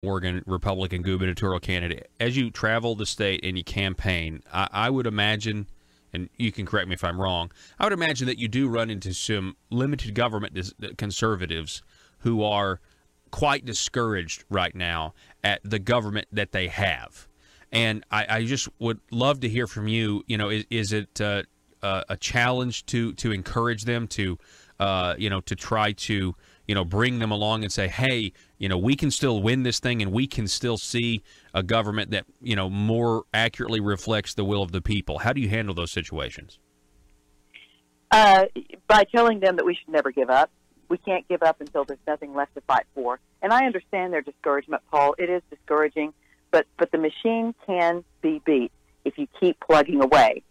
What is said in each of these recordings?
Oregon Republican gubernatorial candidate. As you travel the state and you campaign, I would imagine, and you can correct me if I'm wrong, I would imagine that you do run into some limited government conservatives who are quite discouraged right now at the government that they have. And I just would love to hear from you. You know, is it a challenge to encourage them to, to try to, bring them along and say, hey, we can still win this thing and we can still see a government that, more accurately reflects the will of the people? How do you handle those situations? By telling them that we should never give up. We can't give up until there's nothing left to fight for. And I understand their discouragement, Paul. It is discouraging, but the machine can be beat if you keep plugging away.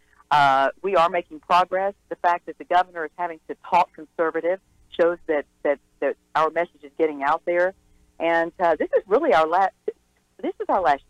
We are making progress. The fact that the governor is having to talk conservative shows that our message is getting out there. And this is really our last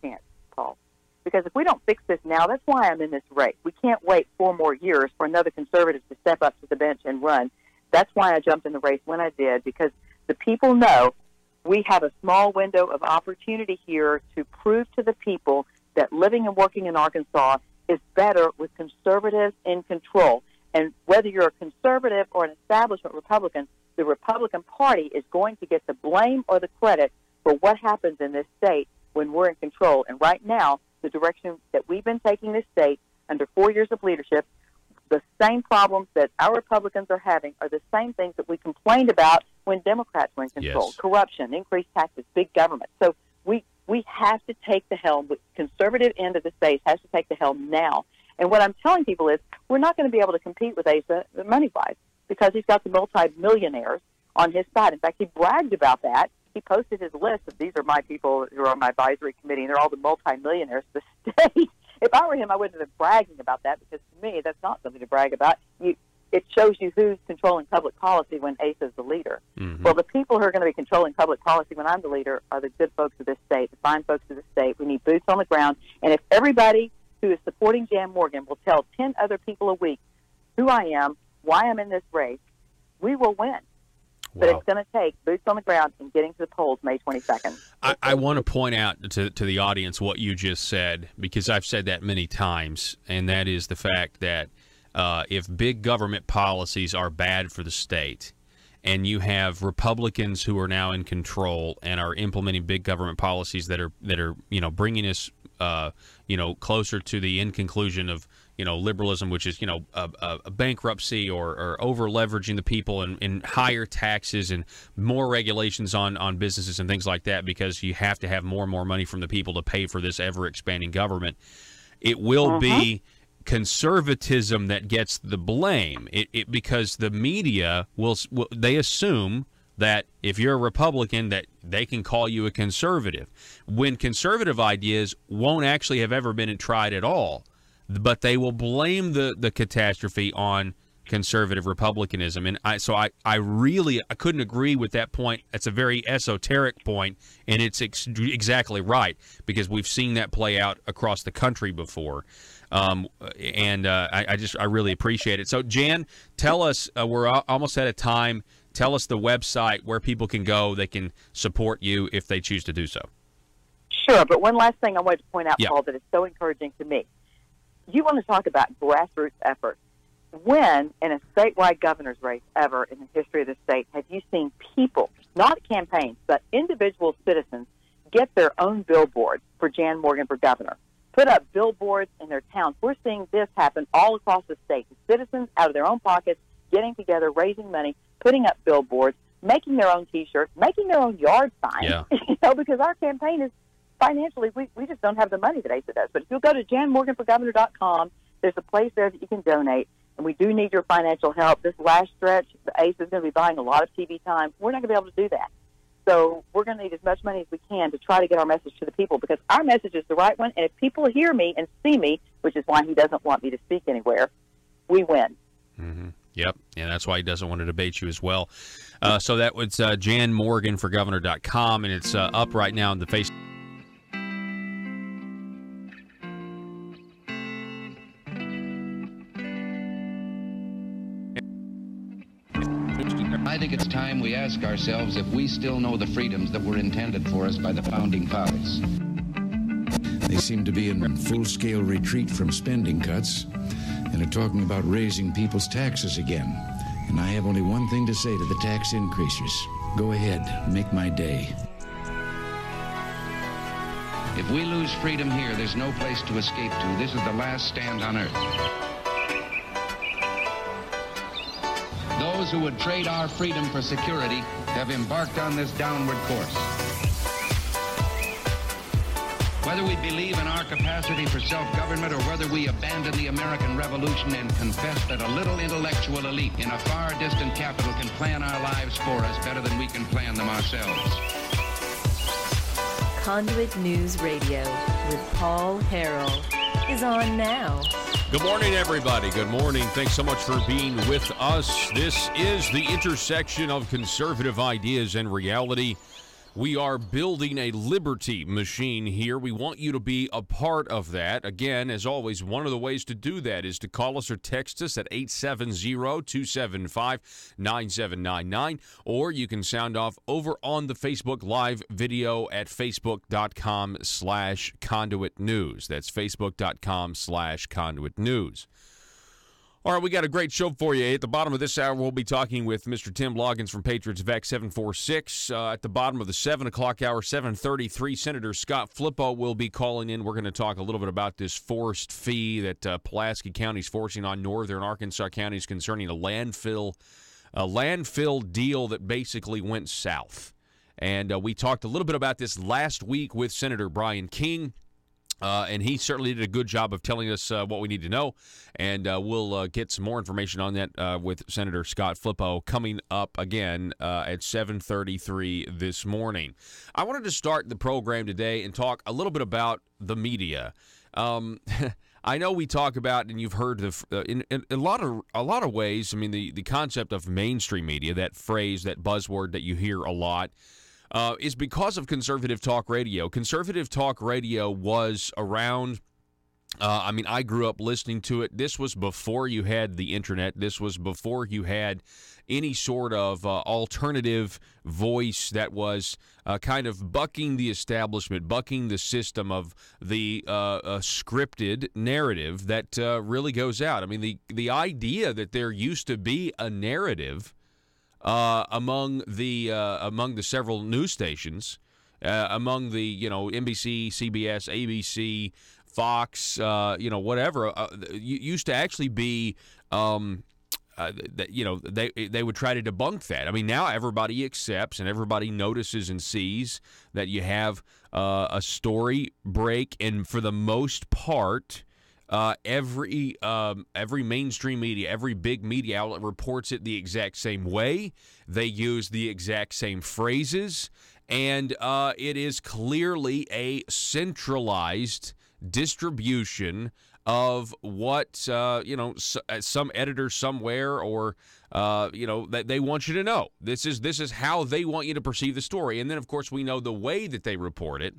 chance, Paul. Because if we don't fix this now, that's why I'm in this race. We can't wait 4 more years for another conservative to step up to the bench and run. That's why I jumped in the race when I did, because the people know we have a small window of opportunity here to prove to the people that living and working in Arkansas is better with conservatives in control. And whether you're a conservative or an establishment Republican, the Republican Party is going to get the blame or the credit for what happens in this state when we're in control. And right now, the direction that we've been taking this state under 4 years of leadership, the same problems that our Republicans are having are the same things that we complained about when Democrats were in control. Yes. Corruption, increased taxes, big government. So we have to take the helm. The conservative end of the state has to take the helm now. And what I'm telling people is we're not going to be able to compete with Asa money-wise because he's got the multi-millionaires on his side. In fact, he bragged about that. He posted his list of these are my people who are on my advisory committee, and they're all the multi-millionaires of the state. If I were him, I wouldn't have been bragging about that because to me, that's not something to brag about. It shows you who's controlling public policy when Asa is the leader. Mm-hmm. Well, the people who are going to be controlling public policy when I'm the leader are the good folks of this state, the fine folks of this state. We need boots on the ground. And if everybody who is supporting Jan Morgan will tell 10 other people a week who I am, why I'm in this race, we will win. Wow. But it's going to take boots on the ground and getting to the polls May 22nd. I want to point out to the audience what you just said, because I've said that many times, and that is the fact that if big government policies are bad for the state, and you have Republicans who are now in control and are implementing big government policies that are bringing us closer to the end conclusion of liberalism, which is a bankruptcy or over leveraging the people and higher taxes and more regulations on businesses and things like that, because you have to have more and more money from the people to pay for this ever expanding government. It will be conservatism that gets the blame, because the media will they assume that if you're a Republican that they can call you a conservative, when conservative ideas won't actually have ever been tried at all, but they will blame the catastrophe on conservative republicanism. And I really couldn't agree with that point. It's a very esoteric point, and it's exactly right, because we've seen that play out across the country before. I really appreciate it. So, Jan, tell us, we're almost out of time. Tell us the website where people can go. They can support you if they choose to do so. Sure, but one last thing I wanted to point out, Yeah. Paul, that is so encouraging to me. You want to talk about grassroots efforts. When, in a statewide governor's race ever in the history of the state, have you seen people, not campaigns, but individual citizens, get their own billboards for Jan Morgan for governor? Put up billboards in their towns. We're seeing this happen all across the state. The citizens, out of their own pockets, getting together, raising money, putting up billboards, making their own T-shirts, making their own yard signs. Yeah. Because our campaign is financially, we just don't have the money that ASA does. But if you'll go to janmorganforgovernor.com, there's a place there that you can donate. And we do need your financial help. This last stretch, the ASA is going to be buying a lot of TV time. We're not going to be able to do that. So we're going to need as much money as we can to try to get our message to the people, because our message is the right one. And if people hear me and see me, which is why he doesn't want me to speak anywhere, we win. Mm-hmm. Yep, and that's why he doesn't want to debate you as well. So that was janmorganforgovernor.com, and it's up right now in the Facebook. think it's time we ask ourselves if we still know the freedoms that were intended for us by the Founding Fathers. They seem to be in full-scale retreat from spending cuts and are talking about raising people's taxes again. And I have only one thing to say to the tax increasers. Go ahead, make my day. If we lose freedom here, there's no place to escape to. This is the last stand on earth. Those who would trade our freedom for security have embarked on this downward course. Whether we believe in our capacity for self-government or whether we abandon the American Revolution and confess that a little intellectual elite in a far distant capital can plan our lives for us better than we can plan them ourselves. Conduit News Radio with Paul Harrell is on now. Good morning, everybody. Good morning. Thanks so much for being with us. This is the intersection of conservative ideas and reality. We are building a liberty machine here. We want you to be a part of that. Again, as always, one of the ways to do that is to call us or text us at 870-275-9799, or you can sound off over on the Facebook Live video at facebook.com/Conduit News. That's facebook.com/Conduit News. All right, we got a great show for you. At the bottom of this hour, we'll be talking with Mr. Tim Loggins from Patriots VAC 746. At the bottom of the 7 o'clock hour, 7:33, Senator Scott Flippo will be calling in. We're going to talk a little bit about this forced fee that Pulaski County is forcing on northern Arkansas counties concerning a landfill deal that basically went south. And we talked a little bit about this last week with Senator Brian King. And he certainly did a good job of telling us what we need to know, and we'll get some more information on that with Senator Scott Flippo coming up again at 7:33 this morning. I wanted to start the program today and talk a little bit about the media. I know we talk about, and you've heard in a lot of ways. I mean, the concept of mainstream media, that phrase, that buzzword that you hear a lot. Is because of conservative talk radio. Conservative talk radio was around. I grew up listening to it. This was before you had the internet. This was before you had any sort of alternative voice that was kind of bucking the establishment, bucking the system of the scripted narrative that really goes out. I mean, the idea that there used to be a narrative among the several news stations, among the NBC, CBS, ABC, Fox, whatever, used to actually be they would try to debunk that. I mean, now everybody accepts and everybody notices and sees that you have a story break, and for the most part, every mainstream media, every big media outlet reports it the exact same way. They use the exact same phrases, and it is clearly a centralized distribution of what some editor somewhere or that they want you to know. This is how they want you to perceive the story, and then of course we know the way that they report it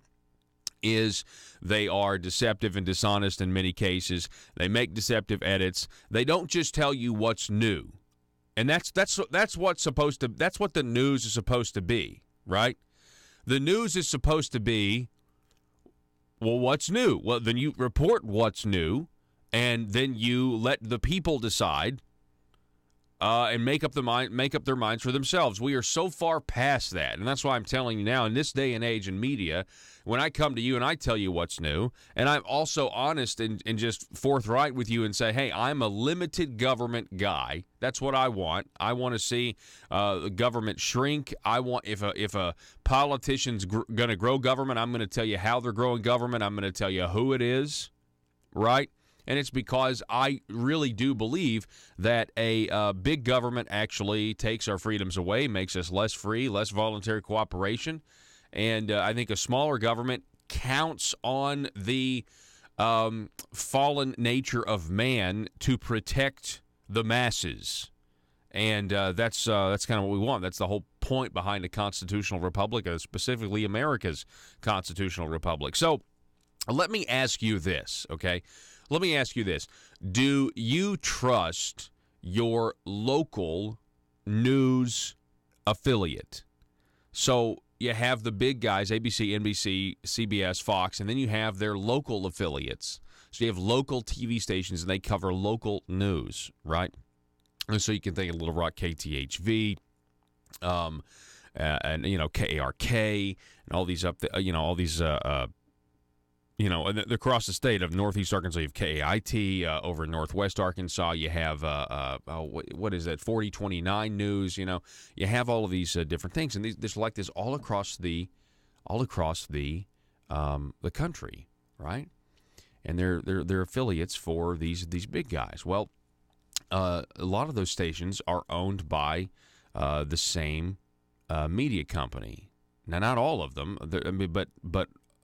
is they are deceptive and dishonest in many cases. They make deceptive edits. They don't just tell you what's new. And that's what the news is supposed to be, right? The news is supposed to be, well, what's new? Well, then you report what's new, and then you let the people decide and make up their minds for themselves. We are so far past that, and that's why I'm telling you now, in this day and age in media, when I come to you and I tell you what's new, and I'm also honest and just forthright with you and say, hey, I'm a limited government guy. That's what I want. I want to see the government shrink. I want, if a politician's going to grow government, I'm going to tell you how they're growing government. I'm going to tell you who it is, right? And it's because I really do believe that a big government actually takes our freedoms away, makes us less free, less voluntary cooperation. And I think a smaller government counts on the fallen nature of man to protect the masses. And that's kind of what we want. That's the whole point behind a constitutional republic, specifically America's constitutional republic. So let me ask you this, okay? Let me ask you this. Do you trust your local news affiliate. So you have the big guys, ABC, NBC, CBS, Fox, and then you have their local affiliates. So you have local TV stations, and they cover local news, right? And so you can think of Little Rock KTHV, and KARK, and all these up there, all these and across the state of Northeast Arkansas, you have KAIT. Over in Northwest Arkansas, you have, what is that, 4029 News. You have all of these different things, and there's like this all across the country, right? And they're affiliates for these big guys. Well, a lot of those stations are owned by the same media company. Now, not all of them, but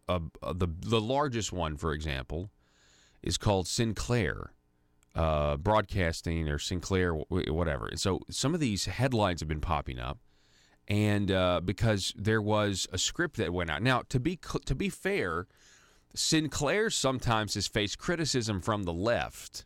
the largest one, for example, is called Sinclair Broadcasting, or Sinclair, whatever. And so some of these headlines have been popping up, and because there was a script that went out. Now, to be fair, Sinclair sometimes has faced criticism from the left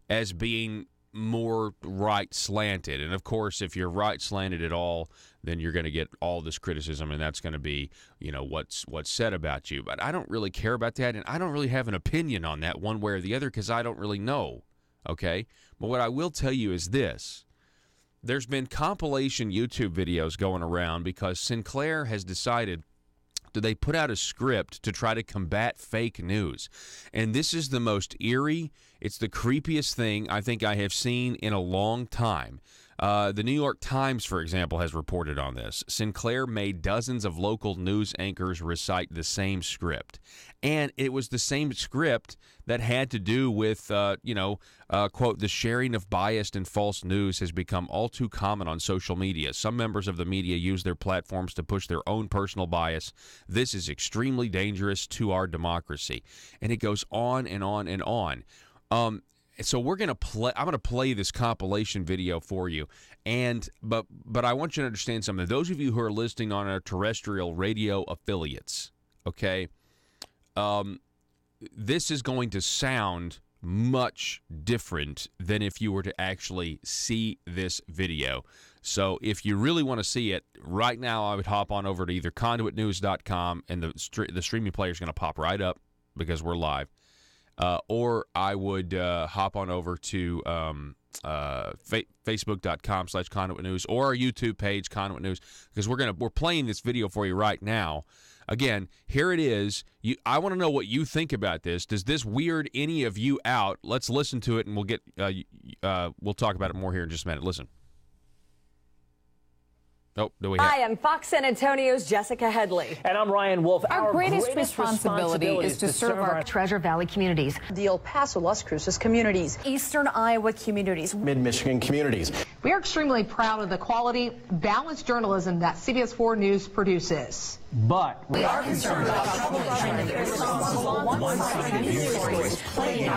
as being more right-slanted. And, of course, if you're right-slanted at all, then you're going to get all this criticism, and that's going to be, what's said about you. But I don't really care about that, and I don't really have an opinion on that one way or the other because I don't really know, okay? But what I will tell you is this. There's been compilation YouTube videos going around because Sinclair has decided they put out a script to try to combat fake news. And this is the most eerie, it's the creepiest thing I think I have seen in a long time. The New York Times, for example, has reported on this. Sinclair made dozens of local news anchors recite the same script. And it was the same script that had to do with, quote, the sharing of biased and false news has become all too common on social media. Some members of the media use their platforms to push their own personal bias. This is extremely dangerous to our democracy. And it goes on and on and on. So we're going to play. I'm going to play this compilation video for you, but I want you to understand something. Those of you who are listening on our terrestrial radio affiliates, okay, this is going to sound much different than if you were to actually see this video. So if you really want to see it right now, I would hop on over to either conduitnews.com, and the streaming player is going to pop right up because we're live. Or I would hop on over to facebook.com/Conduit News, or our YouTube page, Conduit News, because we're playing this video for you right now. Again, here it is. I want to know what you think about this. Does this weird any of you out? Let's listen to it, and we'll talk about it more here in just a minute. Listen. Oh, do we have? Hi, I'm Fox San Antonio's Jessica Headley. And I'm Ryan Wolf. Our greatest responsibility is to serve our Treasure Valley communities, the El Paso, Las Cruces communities, Eastern Iowa communities, Mid-Michigan communities. We are extremely proud of the quality, balanced journalism that CBS 4 News produces. But we are concerned about one-sided news stories plaguing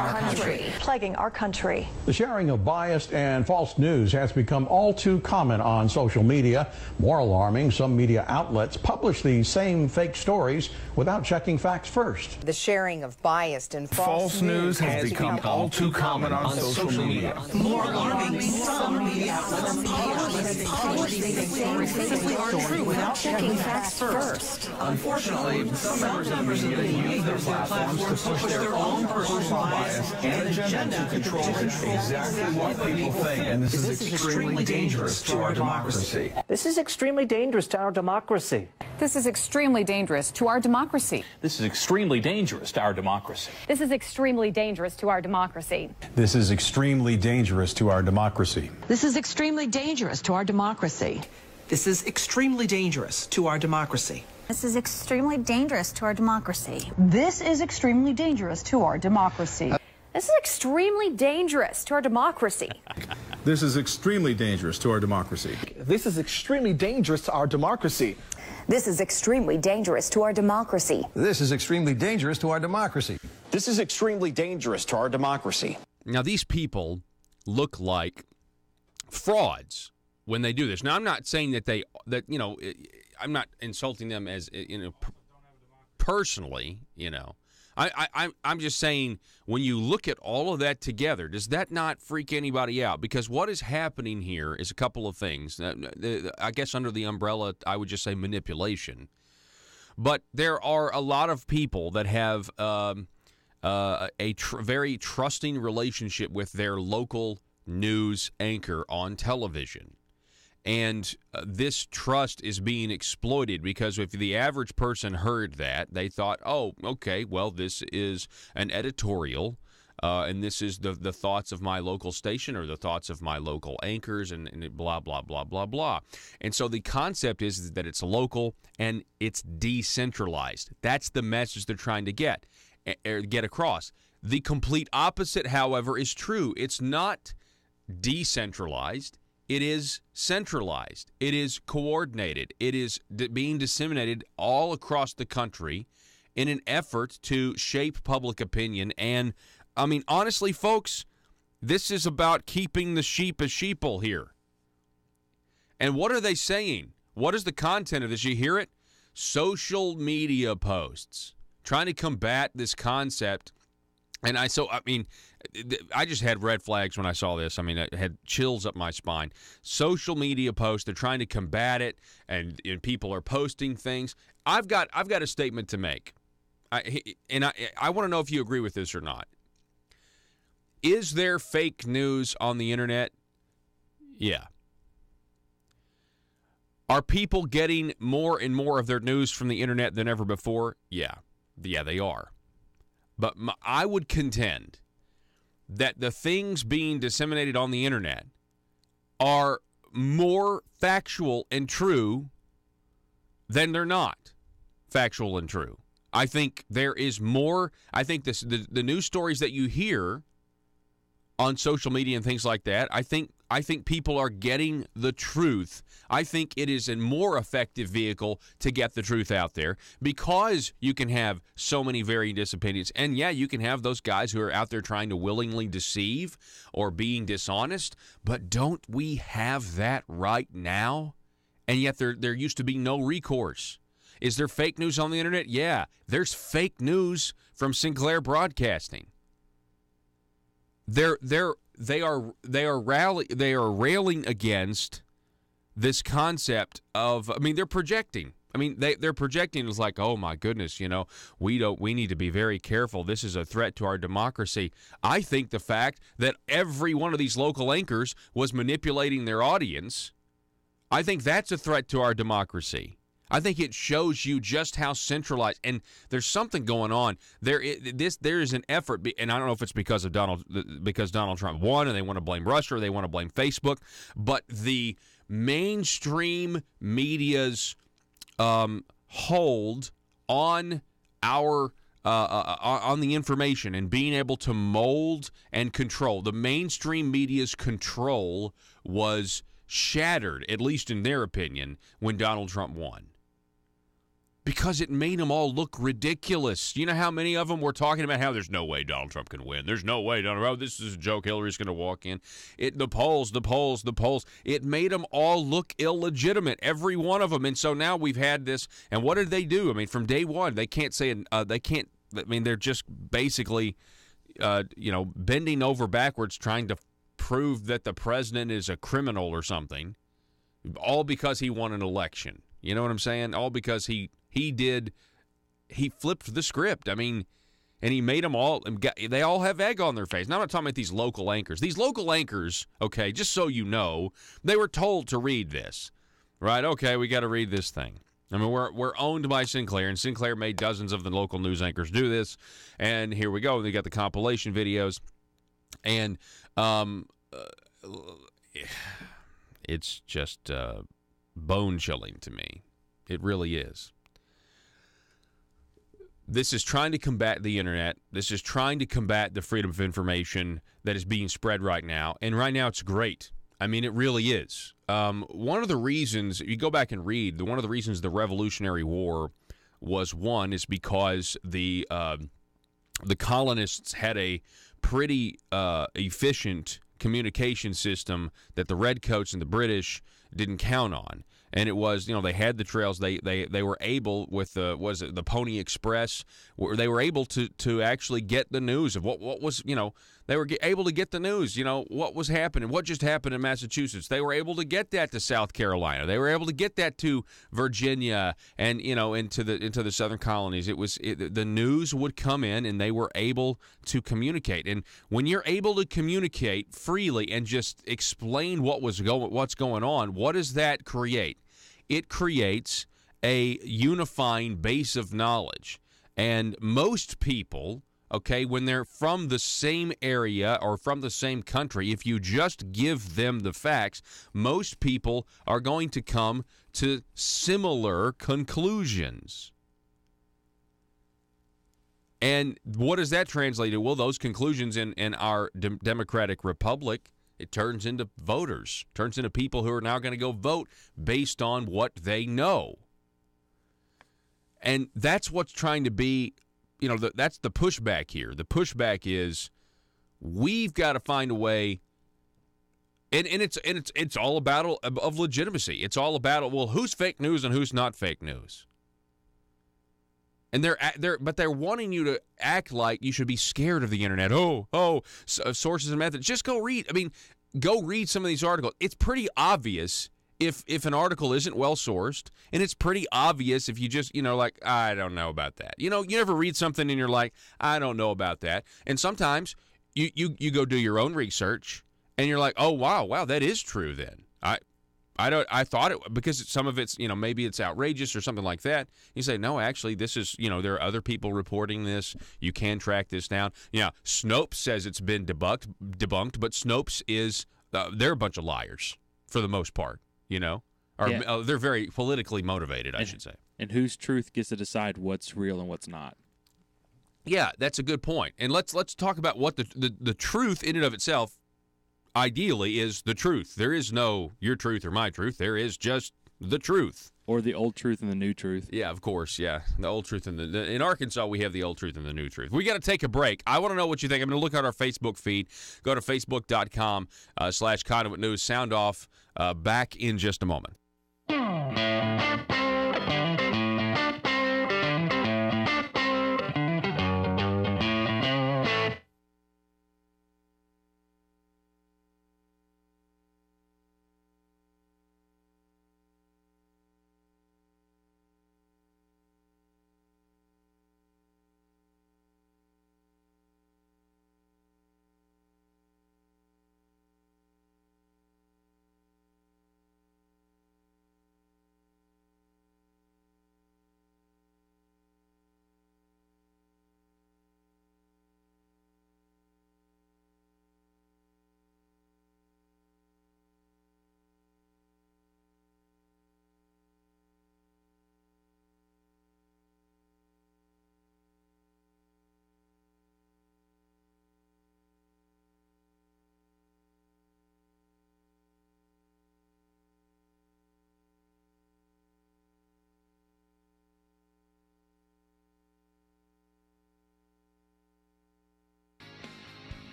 our country. The sharing of biased and false news has become all too common on social media. More alarming, some media outlets publish these same fake stories without checking facts first. The sharing of biased and false news has become all too common on social media. More alarming, some media outlets publish these same fake stories without checking facts first. Unfortunately, some members of the media use their platforms to push their own personal bias and agenda to control exactly what people think, and this is extremely dangerous to our democracy. This is extremely dangerous to our democracy. This is extremely dangerous to our democracy. This is extremely dangerous to our democracy. This is extremely dangerous to our democracy. This is extremely dangerous to our democracy. This is extremely dangerous to our democracy. This is extremely dangerous to our democracy. This is extremely dangerous to our democracy. This is extremely dangerous to our democracy. This is extremely dangerous to our democracy. This is extremely dangerous to our democracy. This is extremely dangerous to our democracy. This is extremely dangerous to our democracy. This is extremely dangerous to our democracy. This is extremely dangerous to our democracy. Now, these people look like frauds when they do this. Now, I'm not saying I'm not insulting them as, personally, I'm just saying, when you look at all of that together, does that not freak anybody out? Because what is happening here is a couple of things. I guess under the umbrella, I would just say manipulation. But there are a lot of people that have a very trusting relationship with their local news anchor on television. And this trust is being exploited because if the average person heard that, they thought, oh, okay, well, this is an editorial, and this is the thoughts of my local station or the thoughts of my local anchors and blah, blah, blah, blah, blah. And so the concept is that it's local and it's decentralized. That's the message they're trying to get across. The complete opposite, however, is true. It's not decentralized. It is centralized. It is coordinated. It is being disseminated all across the country in an effort to shape public opinion. And, I mean, honestly, folks, this is about keeping the sheep as sheeple here. And what are they saying? What is the content of this? You hear it? Social media posts trying to combat this concept. And I just had red flags when I saw this. I mean, I had chills up my spine. Social media posts, they're trying to combat it, and people are posting things. I've got a statement to make. I want to know if you agree with this or not. Is there fake news on the internet? Yeah. Are people getting more and more of their news from the internet than ever before? Yeah. Yeah, they are. But I would contend that the things being disseminated on the internet are more factual and true than they're not factual and true. I think there is more. I think the news stories that you hear on social media and things like that, I think people are getting the truth. I think it is a more effective vehicle to get the truth out there because you can have so many varying opinions. And yeah, you can have those guys who are out there trying to willingly deceive or being dishonest, but don't we have that right now? And yet there used to be no recourse. Is there fake news on the internet? Yeah, there's fake news from Sinclair Broadcasting. They are railing against this concept of, I mean, they're projecting. I mean, they're projecting as like, oh my goodness, we need to be very careful. This is a threat to our democracy. I think the fact that every one of these local anchors was manipulating their audience, I think that's a threat to our democracy. I think it shows you just how centralized, and there's something going on. There is an effort, and I don't know if it's because Donald Trump won and they want to blame Russia or they want to blame Facebook, but the mainstream media's hold on on the information and being able to mold and control, the mainstream media's control was shattered, at least in their opinion, when Donald Trump won. Because it made them all look ridiculous. You know how many of them were talking about how there's no way Donald Trump can win. There's no way Donald Trump, this is a joke, Hillary's going to walk in. The polls. It made them all look illegitimate, every one of them. And so now we've had this, and what did they do? I mean, from day one, they're just basically, bending over backwards trying to prove that the president is a criminal or something, all because he won an election. You know what I'm saying? All because he flipped the script. I mean, and he made them all, they all have egg on their face. Now I'm not talking about these local anchors. These local anchors, okay, just so you know, they were told to read this, right? Okay, we got to read this thing. I mean, we're owned by Sinclair, and Sinclair made dozens of the local news anchors do this, and here we go. They got the compilation videos, and it's just bone-chilling to me. It really is. This is trying to combat the internet. This is trying to combat the freedom of information that is being spread right now. And right now it's great. I mean, it really is. One of the reasons, you go back and read, one of the reasons the Revolutionary War was won is because the colonists had a pretty efficient communication system that the Redcoats and the British didn't count on. And it was, they had the trails. They were able with the Pony Express, where they were able to actually get the news of what was, they were able to get the news, what was happening, what just happened in Massachusetts. They were able to get that to South Carolina. They were able to get that to Virginia and, into the southern colonies. The news would come in and they were able to communicate. And when you're able to communicate freely and just explain what's going on, what does that create? It creates a unifying base of knowledge. And most people, when they're from the same area or from the same country, if you just give them the facts, most people are going to come to similar conclusions. And what does that translate to? Well, those conclusions in our democratic republic, it turns into voters, turns into people who are now going to go vote based on what they know. And that's what's trying to be, that's the pushback here. The pushback is we've got to find a way, and it's all a battle of legitimacy. It's all about, well, who's fake news and who's not fake news. And they're wanting you to act like you should be scared of the internet. Sources and methods. Just go read. Go read some of these articles. It's pretty obvious if an article isn't well sourced, and it's pretty obvious if you just I don't know about that. You never read something and you're like, I don't know about that. And sometimes you go do your own research and you're like, oh wow, that is true. Then I thought it, because some of it's, maybe it's outrageous or something like that. You say, no, actually, this is, there are other people reporting this. You can track this down. Snopes says it's been debunked, but Snopes is, they're a bunch of liars for the most part, they're very politically motivated, I should say. And whose truth gets to decide what's real and what's not. Yeah, that's a good point. And let's talk about what the truth in and of itself ideally is the truth. There is no your truth or my truth. There is just the truth. Or the old truth and the new truth. Yeah, of course, yeah. The old truth and in Arkansas, we have the old truth and the new truth. We got to take a break. I want to know what you think. I'm going to look at our Facebook feed. Go to facebook.com/Conduit News. Sound off. Back in just a moment.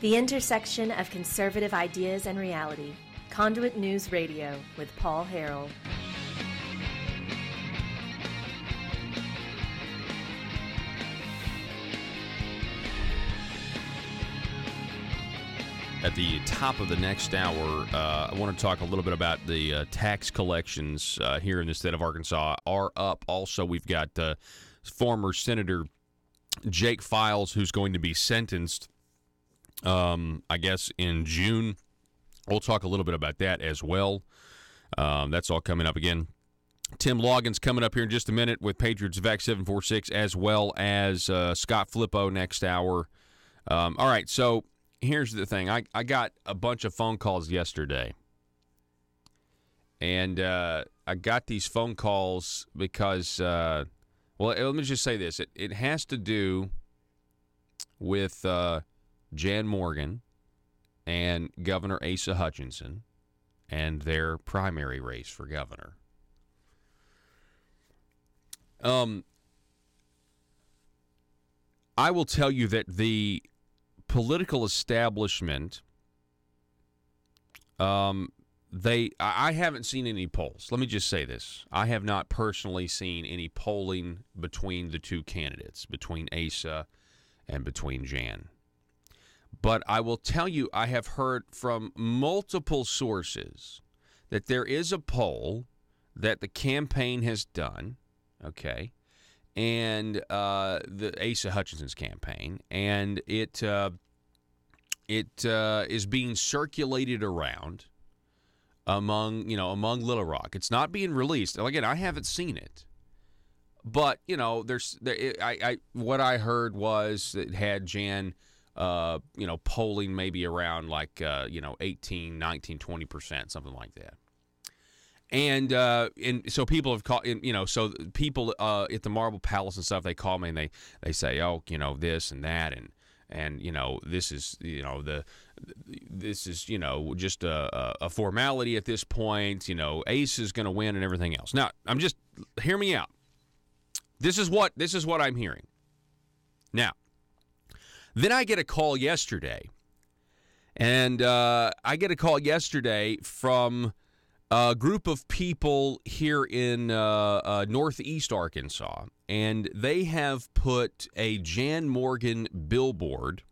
The intersection of conservative ideas and reality. Conduit News Radio with Paul Harrell. At the top of the next hour, I want to talk a little bit about the tax collections here in the state of Arkansas are up. Also, we've got former Senator Jake Files, who's going to be sentenced, I guess, in June. We'll talk a little bit about that as well. That's all coming up again. Tim Logan's coming up here in just a minute with Patriots VAC 746, as well as Scott Flippo next hour. All right, so here's the thing. I got a bunch of phone calls yesterday. And I got these phone calls because, well, let me just say this. It has to do with Jan Morgan and Governor Asa Hutchinson and their primary race for governor. I will tell you that the political establishment, I haven't seen any polls. Let me just say this. I have not personally seen any polling between the two candidates, between Asa and between Jan. But I will tell you, I have heard from multiple sources that there is a poll that the campaign has done, okay, and the Asa Hutchinson's campaign, and it is being circulated around among Little Rock. It's not being released. Again, I haven't seen it, but what I heard was it had Jan, polling maybe around 18, 19, 20%, something like that. And so people have called, so people at the Marble Palace and stuff, they call me and they say, oh, this and that, and this is just a formality at this point. Ace is going to win and everything else. Now, hear me out. This is what I'm hearing. Now, then I get a call yesterday, and I get a call yesterday from a group of people here in northeast Arkansas, and they have put a Jan Morgan billboard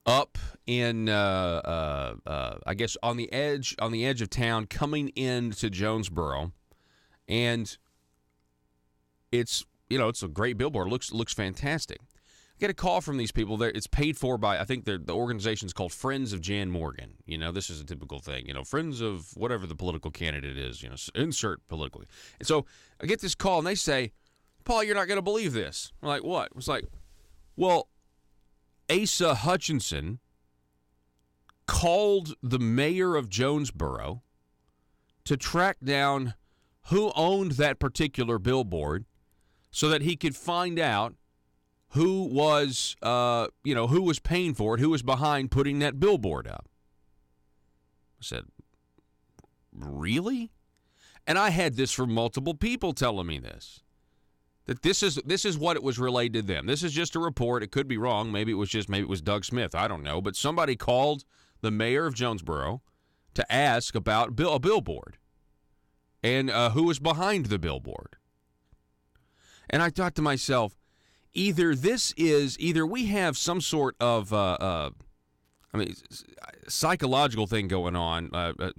up in, I guess, on the edge of town, coming into Jonesboro, and it's a great billboard. It looks fantastic. Get a call from these people. It's paid for by, I think the organization's called Friends of Jan Morgan. This is a typical thing. Friends of whatever the political candidate is, insert politically. And so I get this call, and they say, Paul, you're not going to believe this. I'm like, what? It's like, well, Asa Hutchinson called the mayor of Jonesboro to track down who owned that particular billboard so that he could find out who was paying for it, who was behind putting that billboard up. I said, really? And I had this from multiple people telling me this, that this is what it was relayed to them. This is just a report. It could be wrong. Maybe it was Doug Smith. I don't know. But somebody called the mayor of Jonesboro to ask about a billboard and who was behind the billboard. And I thought to myself, either we have some sort of psychological thing going on,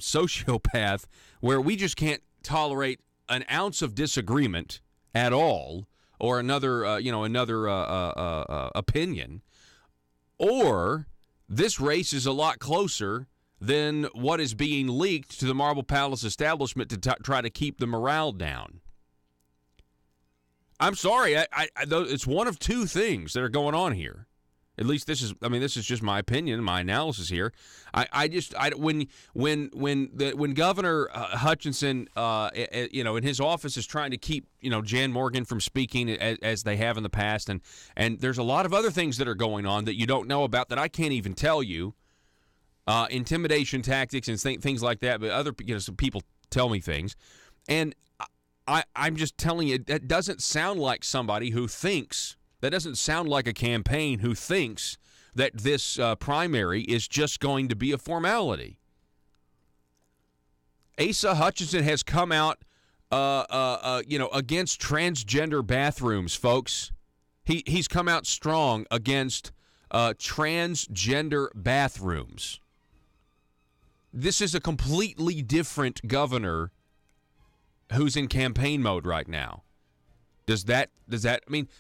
sociopath, where we just can't tolerate an ounce of disagreement at all, or another opinion, or this race is a lot closer than what is being leaked to the Marble Palace establishment to try to keep the morale down. I'm sorry. It's one of two things that are going on here. At least this is just my opinion, my analysis here. When Governor Hutchinson, in his office is trying to keep, Jan Morgan from speaking as they have in the past, and there's a lot of other things that are going on that you don't know about that I can't even tell you, intimidation tactics and things like that. But other some people tell me things, and I'm just telling you, that doesn't sound like somebody who thinks, that doesn't sound like a campaign who thinks that this primary is just going to be a formality. Asa Hutchinson has come out, against transgender bathrooms, folks. He's come out strong against transgender bathrooms. This is a completely different governor who's in campaign mode right now. Does that,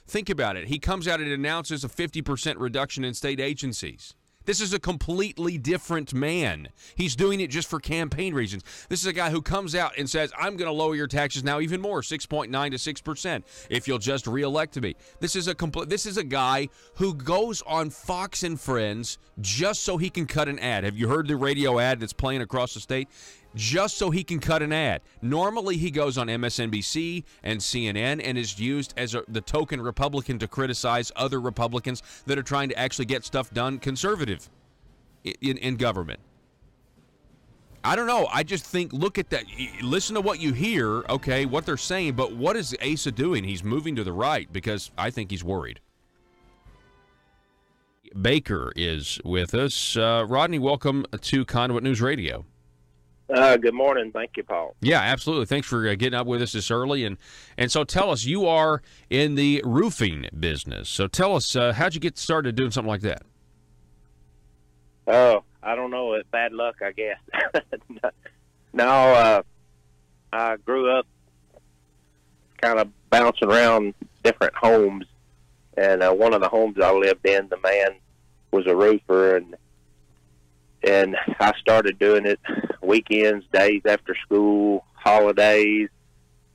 think about it. He comes out and announces a 50% reduction in state agencies. This is a completely different man. He's doing it just for campaign reasons. This is a guy who comes out and says, I'm going to lower your taxes now even more, 6.9 to 6%, if you'll just reelect me. This is a guy who goes on Fox and Friends just so he can cut an ad. Have you heard the radio ad that's playing across the state? Just so he can cut an ad. Normally, he goes on MSNBC and CNN and is used as the token Republican to criticize other Republicans that are trying to actually get stuff done conservative in government. I don't know. I just think, look at that. Listen to what you hear, okay, what they're saying, but what is Asa doing? He's moving to the right because I think he's worried. Baker is with us. Rodney, welcome to Conduit News Radio. Good morning. Thank you, Paul. Yeah, absolutely. Thanks for getting up with us this early. And so tell us, you are in the roofing business. So tell us, how'd you get started doing something like that? Oh, I don't know. It's bad luck, I guess. No, I grew up kind of bouncing around different homes. And one of the homes I lived in, the man was a roofer, and I started doing it weekends, days after school, holidays,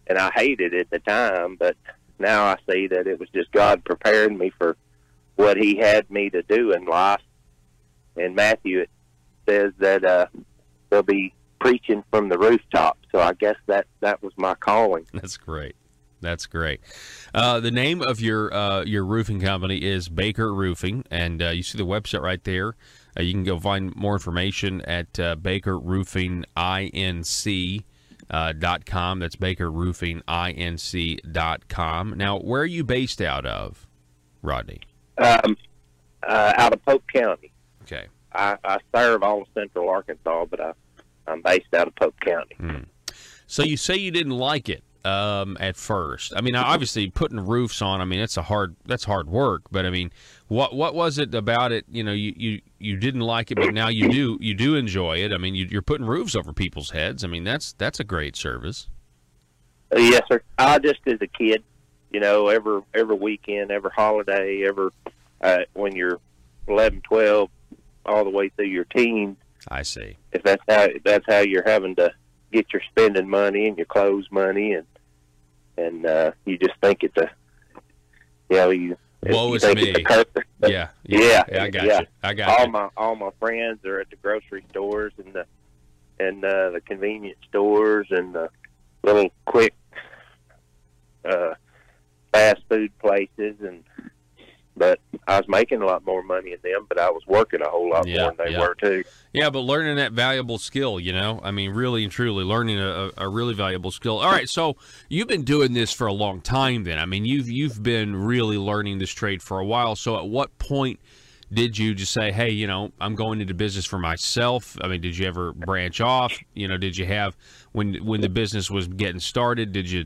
and I hated it at the time, but now I see that it was just God preparing me for what he had me to do in life. In Matthew, it says that they'll be preaching from the rooftop, so I guess that was my calling. That's great. That's great. The name of your roofing company is Baker Roofing, and you see the website right there. You can go find more information at bakerroofinginc.com. That's bakerroofinginc.com. Now, where are you based out of, Rodney? Out of Polk County. Okay. I serve all of Central Arkansas, but I'm based out of Polk County. So you say you didn't like it at first. I mean, obviously putting roofs on, I mean, that's hard work, but I mean, what was it about it, you didn't like it, but now you do enjoy it? I mean, you're putting roofs over people's heads. I mean, that's a great service. Yes, sir. I just, as a kid, every weekend, every holiday, when you're 11, 12, all the way through your teens. I see. If that's how you're having to get your spending money and your clothes money, and you just think it's a, you woe is think me. it's a curse. Yeah, I got you. I got you. All my friends are at the grocery stores and the convenience stores and the little quick fast food places, but I was making a lot more money in them, but I was working a whole lot more than they were too. Yeah, but learning that valuable skill, I mean, really and truly learning a really valuable skill. All right, so you've been doing this for a long time then. I mean, you've been really learning this trade for a while. So at what point did you just say, hey, I'm going into business for myself? I mean, did you ever branch off? Did you have, when the business was getting started, did you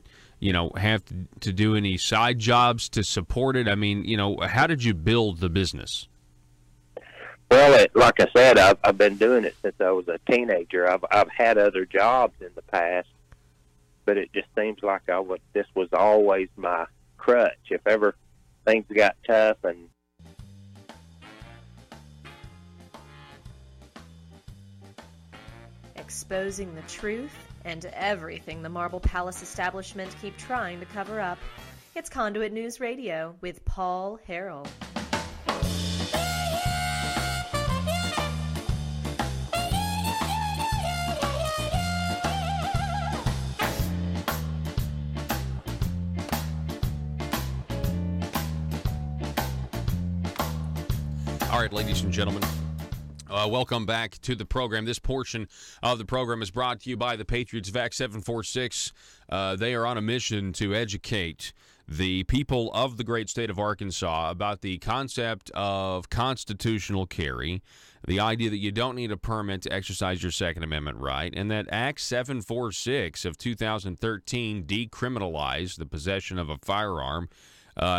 have to do any side jobs to support it? I mean, how did you build the business? Well, like I said, I've been doing it since I was a teenager. I've had other jobs in the past, but it just seems like this was always my crutch. If ever things got tough and exposing the truth and everything the Marble Palace establishment keep trying to cover up. It's Conduit News Radio with Paul Harrell. All right, ladies and gentlemen, welcome back to the program. This portion of the program is brought to you by the Patriots VAC 746. They are on a mission to educate the people of the great state of Arkansas about the concept of constitutional carry, the idea that you don't need a permit to exercise your Second Amendment right, and that Act 746 of 2013 decriminalized the possession of a firearm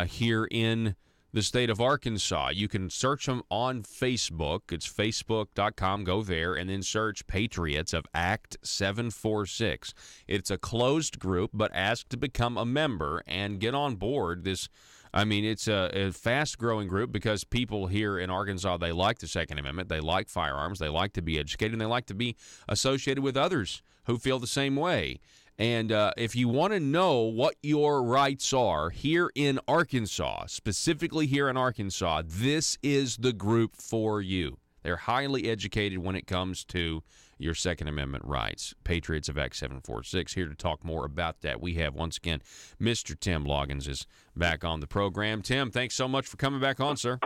here in the state of Arkansas. You can search them on Facebook. It's facebook.com. Go there and then search Patriots of Act 746. It's a closed group, but ask to become a member and get on board this. I mean, it's a fast-growing group because people here in Arkansas, they like the Second Amendment. They like firearms. They like to be educated, and they like to be associated with others who feel the same way. And if you want to know what your rights are here in Arkansas, specifically here in Arkansas, this is the group for you. They're highly educated when it comes to your Second Amendment rights. Patriots of Act 746. Here to talk more about that, we have, once again, Mr. Tim Loggins is back on the program. Tim, thanks so much for coming back on, sir.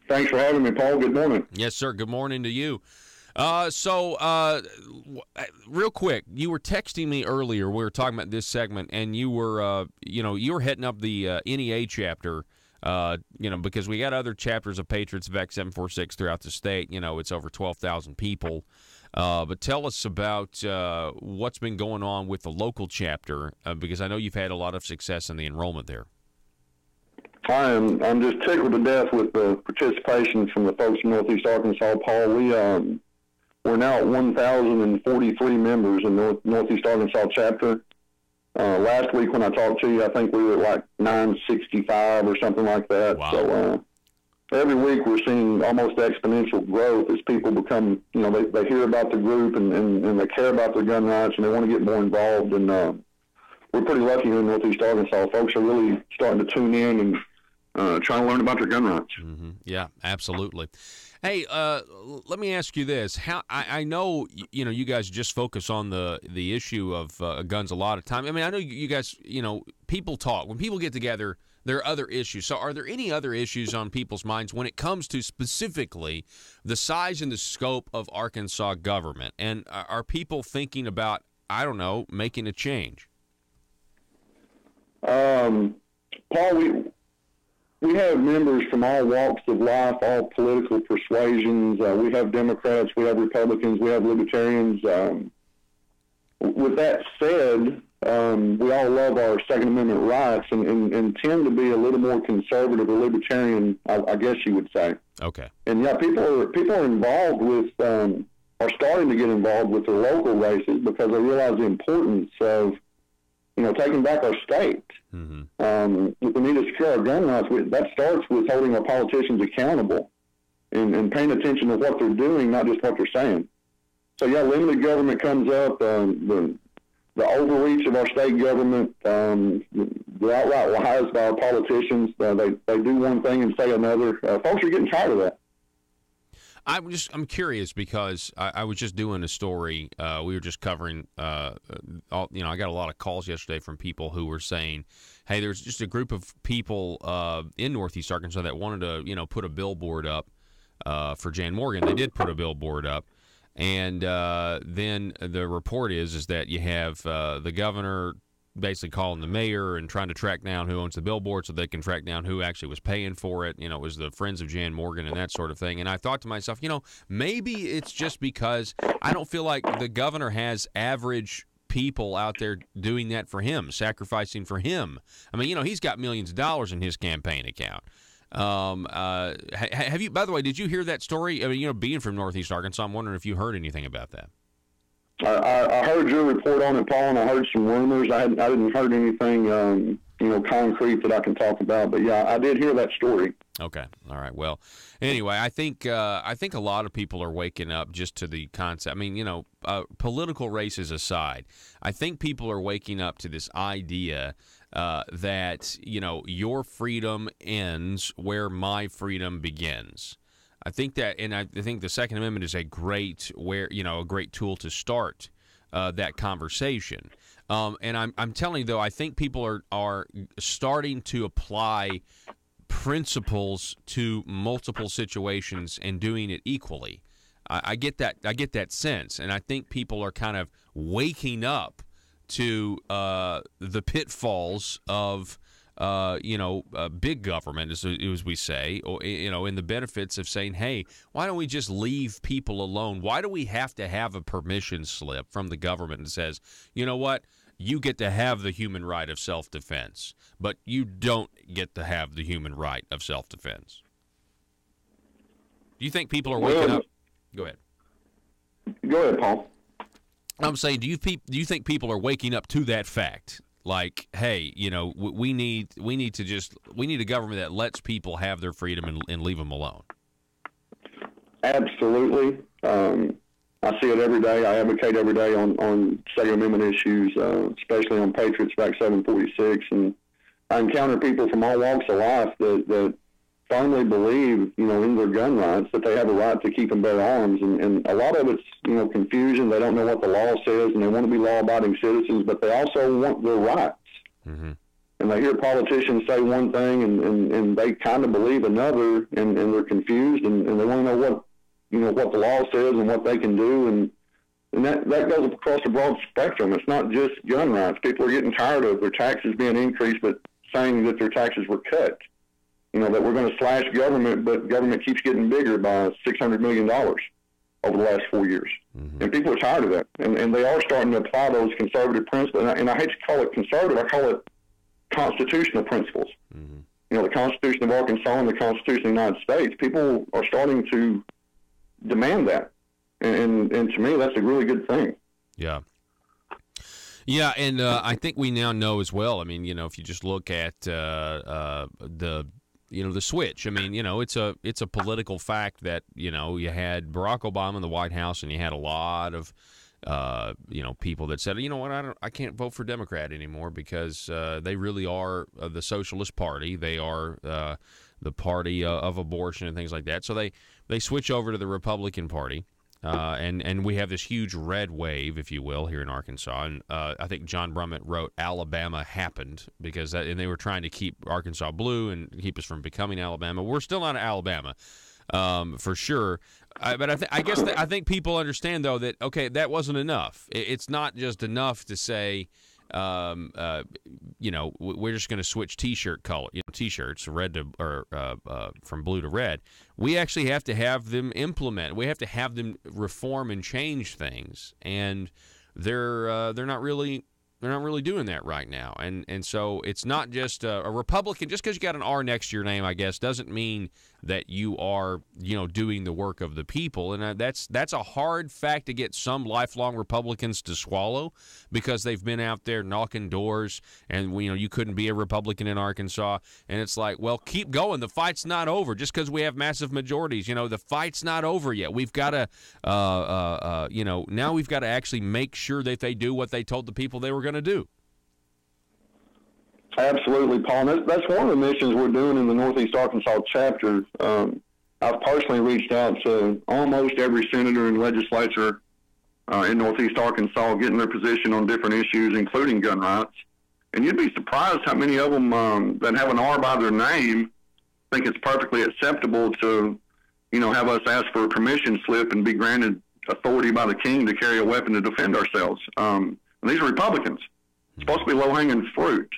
Thanks for having me, Paul. Good morning. Yes, sir. Good morning to you. Real quick, you were texting me earlier. We were talking about this segment, and you were, you were heading up the NEA chapter Because we got other chapters of Patriots of Act 746 throughout the state. It's over 12,000 people. But tell us about what's been going on with the local chapter, because I know you've had a lot of success in the enrollment there. I'm just tickled to death with the participation from the folks in Northeast Arkansas, Paul. We're now at 1,043 members in Northeast Arkansas chapter. Last week when I talked to you, I think we were at like 965 or something like that. Wow. So every week we're seeing almost exponential growth as people become, they hear about the group and they care about their gun rights and they want to get more involved. And we're pretty lucky here in Northeast Arkansas. Folks are really starting to tune in and trying to learn about their gun rights. Mm-hmm. Yeah, absolutely. Hey, let me ask you this: I know you guys just focus on the issue of guns a lot of time. I mean, I know you guys, people talk when people get together. There are other issues. So, are there any other issues on people's minds when it comes to specifically the size and the scope of Arkansas government? And are people thinking about, I don't know, making a change? Paul, we have members from all walks of life, all political persuasions. We have Democrats, we have Republicans, we have Libertarians. With that said, we all love our Second Amendment rights and tend to be a little more conservative or libertarian, I guess you would say. Okay. And yeah, people are involved with, are starting to get involved with their local races because they realize the importance of, taking back our state. Mm-hmm. If we need to secure our gun rights, that starts with holding our politicians accountable and paying attention to what they're doing, not just what they're saying. So, yeah, limited government comes up, the overreach of our state government, the outright lies by our politicians. They do one thing and say another. Folks are getting tired of that. I'm curious because I was just doing a story. We were just covering, I got a lot of calls yesterday from people who were saying, hey, there's just a group of people in Northeast Arkansas that wanted to, put a billboard up for Jan Morgan. They did put a billboard up. And then the report is that you have the governor basically calling the mayor and trying to track down who owns the billboard so they can track down who actually was paying for it. It was the Friends of Jan Morgan and that sort of thing. And I thought to myself, maybe it's just because I don't feel like the governor has average people out there doing that for him, sacrificing for him. I mean, he's got millions of dollars in his campaign account. Have you, by the way, did you hear that story? I mean, being from Northeast Arkansas, I'm wondering if you heard anything about that. I heard your report on it, Paul, and I heard some rumors. I didn't heard anything, concrete that I can talk about. But yeah, I did hear that story. Okay, all right. Well, anyway, I think a lot of people are waking up just to the concept. I mean, political races aside, I think people are waking up to this idea that your freedom ends where my freedom begins. I think that, and I think the Second Amendment is a great tool to start that conversation. And I'm telling you though, I think people are starting to apply principles to multiple situations and doing it equally. I get that sense, and I think people are kind of waking up to the pitfalls of big government, as we say, or and the benefits of saying, hey, why don't we just leave people alone? Why do we have to have a permission slip from the government that says, you know what, you get to have the human right of self-defense, but you don't get to have the human right of self-defense? Do you think people are waking up? Go ahead. Go ahead, Paul. I'm saying, do you think people are waking up to that fact? Like, hey, we need a government that lets people have their freedom and leave them alone. Absolutely. I see it every day. I advocate every day on Second Amendment issues, especially on Patriots Act 746. And I encounter people from all walks of life that firmly believe, in their gun rights, that they have a right to keep and bear arms. And a lot of it's, confusion. They don't know what the law says, and they want to be law-abiding citizens, but they also want their rights. Mm-hmm. And they hear politicians say one thing, and they kind of believe another, and they're confused, and they want to know what the law says and what they can do. And that goes across a broad spectrum. It's not just gun rights. People are getting tired of their taxes being increased, but saying that their taxes were cut. that we're going to slash government, but government keeps getting bigger by $600 million over the last 4 years. And people are tired of that. And they are starting to apply those conservative principles. And I hate to call it conservative, I call it constitutional principles. The Constitution of Arkansas and the Constitution of the United States, people are starting to demand that. And to me, that's a really good thing. Yeah. Yeah, and I think we now know as well. I mean, if you just look at the switch. I mean, it's a political fact that you had Barack Obama in the White House, and you had a lot of people that said, I can't vote for Democrat anymore because they really are the Socialist Party. They are the party of abortion and things like that. So they switch over to the Republican Party. And we have this huge red wave, if you will, here in Arkansas. And I think John Brummett wrote Alabama happened because and they were trying to keep Arkansas blue and keep us from becoming Alabama. We're still not Alabama, for sure. But I think people understand, though, that, okay, that wasn't enough. It's not just enough to say, we're just going to switch T-shirt color, T-shirts red to from blue to red. We actually have to have them implement. We have to have them reform and change things, and they're not really doing that right now. And so it's not just a Republican. Just because you got an R next to your name, I guess, doesn't mean that you are doing the work of the people. And that's a hard fact to get some lifelong Republicans to swallow, because they've been out there knocking doors, and you couldn't be a Republican in Arkansas. And it's like, well, keep going. The fight's not over just because we have massive majorities. The fight's not over yet. We've got to now we've got to actually make sure that they do what they told the people they were going to do. Absolutely, Paul. That's one of the missions we're doing in the Northeast Arkansas chapter. I've personally reached out to almost every senator and legislature in Northeast Arkansas, getting their position on different issues, including gun rights. And you'd be surprised how many of them that have an R by their name think it's perfectly acceptable to, have us ask for a permission slip and be granted authority by the king to carry a weapon to defend ourselves. And these are Republicans. It's supposed to be low-hanging fruit.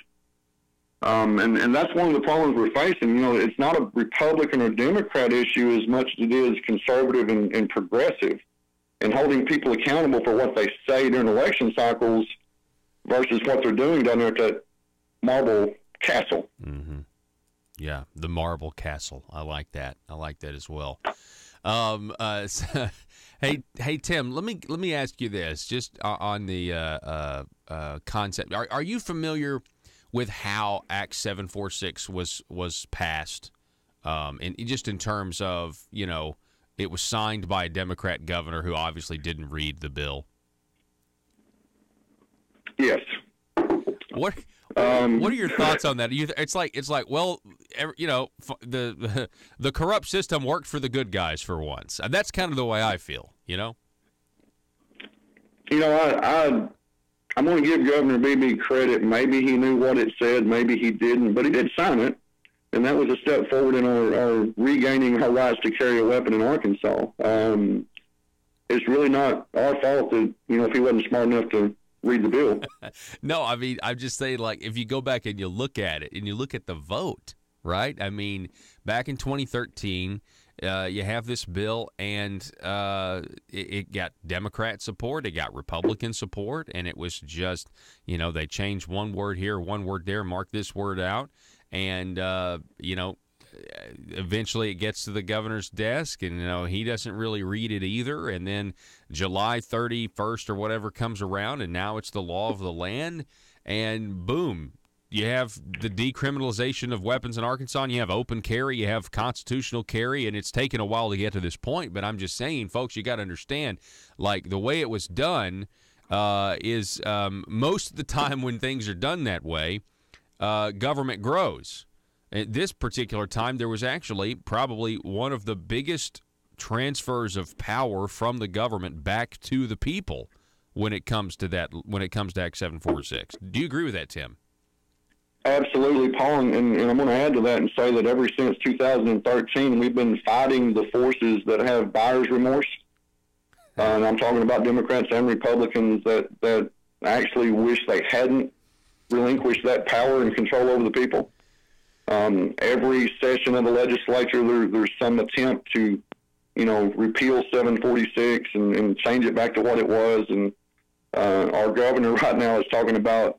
And that's one of the problems we're facing. It's not a Republican or Democrat issue as much as it is conservative and progressive, and holding people accountable for what they say during election cycles versus what they're doing down there at that marble castle. Mm-hmm. Yeah, the marble castle. I like that. I like that as well. Hey, Tim, let me ask you this, just on the concept. Are you familiar with how Act 746 was passed, and just in terms of, it was signed by a Democrat governor who obviously didn't read the bill? Yes. What are your thoughts on that? It's like well, the corrupt system worked for the good guys for once. And that's kind of the way I feel. I'm going to give Governor Beebe credit. Maybe he knew what it said, maybe he didn't, but he did sign it, and that was a step forward in our regaining our rights to carry a weapon in Arkansas. It's really not our fault that, if he wasn't smart enough to read the bill. No, I mean, I'm just saying, like, if you go back and you look at it, and you look at the vote, right? I mean, back in 2013, you have this bill, and it got Democrat support, it got Republican support, and it was just, they changed one word here, one word there, mark this word out, and, eventually it gets to the governor's desk, and, he doesn't really read it either, and then July 31st or whatever comes around, and now it's the law of the land, and boom, you have the decriminalization of weapons in Arkansas, and you have open carry, you have constitutional carry, and it's taken a while to get to this point. But I'm just saying, folks, you got to understand, like, the way it was done is most of the time when things are done that way, government grows. At this particular time, there was actually probably one of the biggest transfers of power from the government back to the people when it comes to that. When it comes to Act 746, do you agree with that, Tim? Absolutely, Paul, and I'm going to add to that and say that ever since 2013, we've been fighting the forces that have buyer's remorse. And I'm talking about Democrats and Republicans that actually wish they hadn't relinquished that power and control over the people. Every session of the legislature, there's some attempt to, repeal 746 and change it back to what it was. And our governor right now is talking about,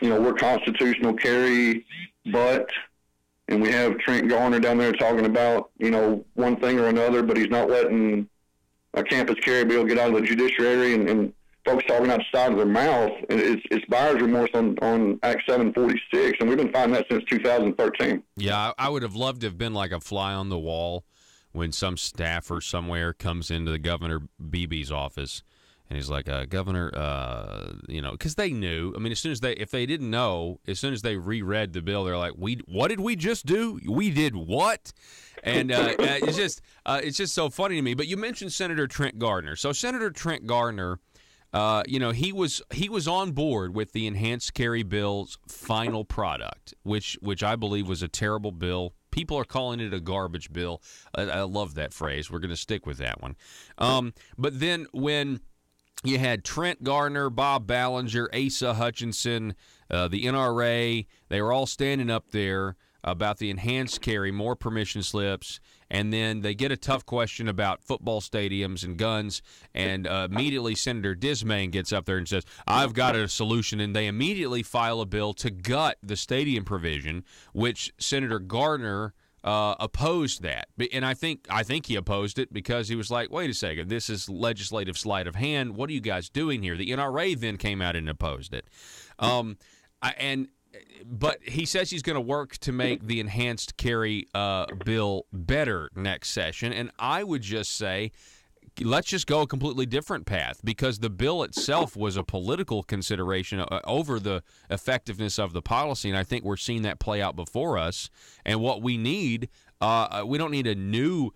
we're constitutional carry, but, and we have Trent Garner down there talking about, one thing or another, but he's not letting a campus carry bill get out of the judiciary, and folks talking out the side of their mouth. It's buyer's remorse on Act 746, and we've been finding that since 2013. Yeah, I would have loved to have been like a fly on the wall when some staffer somewhere comes into the Governor Beebe's office, and he's like, Governor, because they knew. I mean, if they didn't know, as soon as they reread the bill, they're like, what did we just do? We did what? And it's just so funny to me. But you mentioned Senator Trent Gardner. So Senator Trent Gardner, he was on board with the enhanced carry bill's final product, which I believe was a terrible bill. People are calling it a garbage bill. I love that phrase. We're going to stick with that one. But then when you had Trent Gardner, Bob Ballinger, Asa Hutchinson, the NRA, they were all standing up there about the enhanced carry, more permission slips, and then they get a tough question about football stadiums and guns, and immediately Senator Dismayne gets up there and says, I've got a solution, and they immediately file a bill to gut the stadium provision, which Senator Gardner opposed that. And I think he opposed it because he was like, wait a second, this is legislative sleight of hand. What are you guys doing here? The NRA then came out and opposed it. But he says he's going to work to make the enhanced carry bill better next session. And I would just say, let's just go a completely different path, because the bill itself was a political consideration over the effectiveness of the policy. And I think we're seeing that play out before us. And what we need, we don't need a new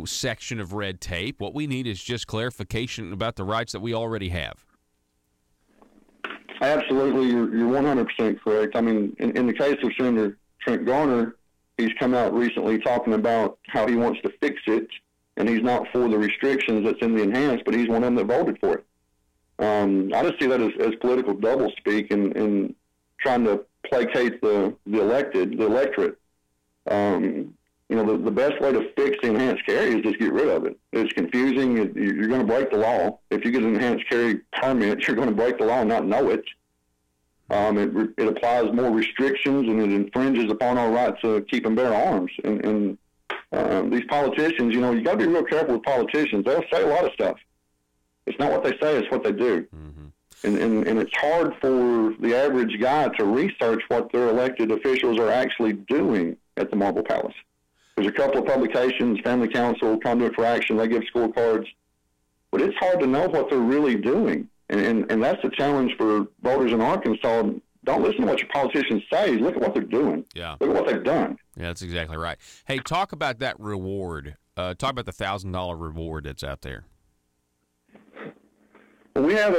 section of red tape. What we need is just clarification about the rights that we already have. Absolutely, you're 100% correct. I mean, in the case of Senator Trent Garner, he's come out recently talking about how he wants to fix it, and he's not for the restrictions that's in the enhanced, but he's one of them that voted for it. I just see that as political doublespeak and trying to placate the electorate. The best way to fix the enhanced carry is just get rid of it. It's confusing. You're going to break the law. If you get an enhanced carry permit, you're going to break the law and not know it. It applies more restrictions, and it infringes upon our right to keep and bear arms. And these politicians, you got to be real careful with politicians. They'll say a lot of stuff. It's not what they say, it's what they do. Mm-hmm. And it's hard for the average guy to research what their elected officials are actually doing at the Marble Palace. There's a couple of publications, Family Council, Conduit for Action, they give scorecards. But it's hard to know what they're really doing. And that's the challenge for voters in Arkansas. Don't listen to what your politicians say. Look at what they're doing. Yeah. Look at what they've done. Yeah, that's exactly right. Hey, talk about that reward. Talk about the $1,000 reward that's out there. Well, we have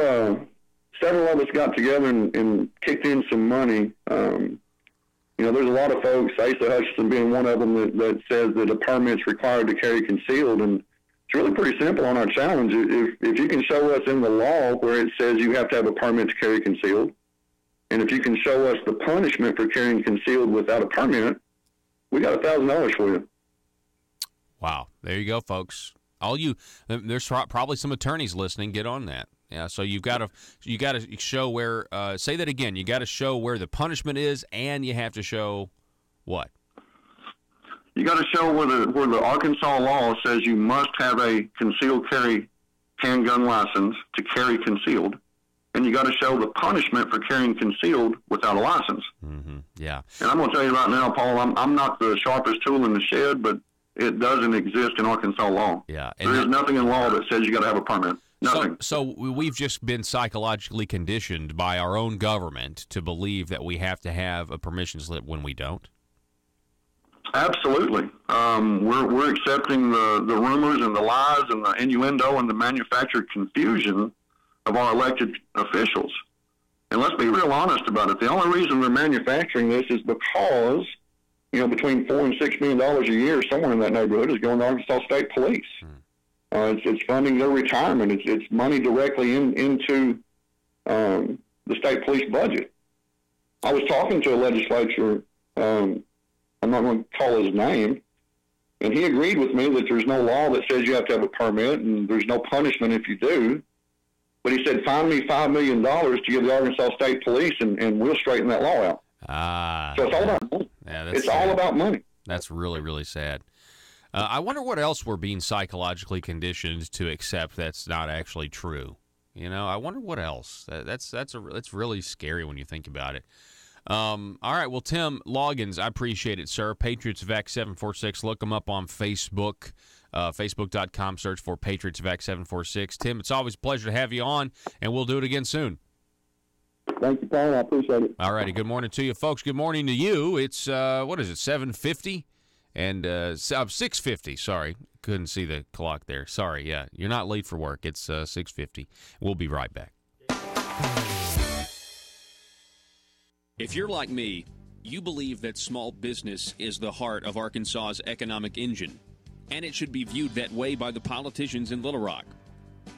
several of us got together and kicked in some money. There's a lot of folks, Asa Hutchinson being one of them, that says that a permit's required to carry concealed. And it's really pretty simple on our challenge. If you can show us in the law where it says you have to have a permit to carry concealed, and if you can show us the punishment for carrying concealed without a permit, we got $1,000 for you. Wow. There you go, folks. There's probably some attorneys listening. Get on that. Yeah, so you got to show where. Say that again. You got to show where the punishment is, and you have to show what? You got to show where the Arkansas law says you must have a concealed carry handgun license to carry concealed, and you got to show the punishment for carrying concealed without a license. Mm-hmm. Yeah. And I'm going to tell you right now, Paul, I'm not the sharpest tool in the shed, but it doesn't exist in Arkansas law. Yeah. There is nothing in law that says you got to have a permit. Nothing. So we've just been psychologically conditioned by our own government to believe that we have to have a permission slip when we don't? Absolutely. We're accepting the rumors and the lies and the innuendo and the manufactured confusion of our elected officials. And let's be real honest about it. The only reason they're manufacturing this is because, between $4 and $6 million a year, somewhere in that neighborhood is going to Arkansas State Police. It's funding their retirement. It's money directly into the state police budget. I was talking to a legislature I'm not going to call his name. And he agreed with me that there's no law that says you have to have a permit, and there's no punishment if you do. But he said, find me $5 million to give the Arkansas State Police, and we'll straighten that law out. So it's all about money. Yeah, it's all about money. That's really, really sad. I wonder what else we're being psychologically conditioned to accept that's not actually true. You know, I wonder what else. That's really scary when you think about it. All right, well, Tim Loggins, I appreciate it, sir. Patriots of Act 746. Look them up on Facebook, facebook.com. Search for Patriots of Act 746. Tim, it's always a pleasure to have you on, and we'll do it again soon. Thank you, Paul. I appreciate it. All righty, good morning to you, folks. Good morning to you. It's, 7:50? And 6:50, sorry. Couldn't see the clock there. Sorry, yeah. You're not late for work. It's 6:50. We'll be right back. If you're like me, you believe that small business is the heart of Arkansas's economic engine, and it should be viewed that way by the politicians in Little Rock.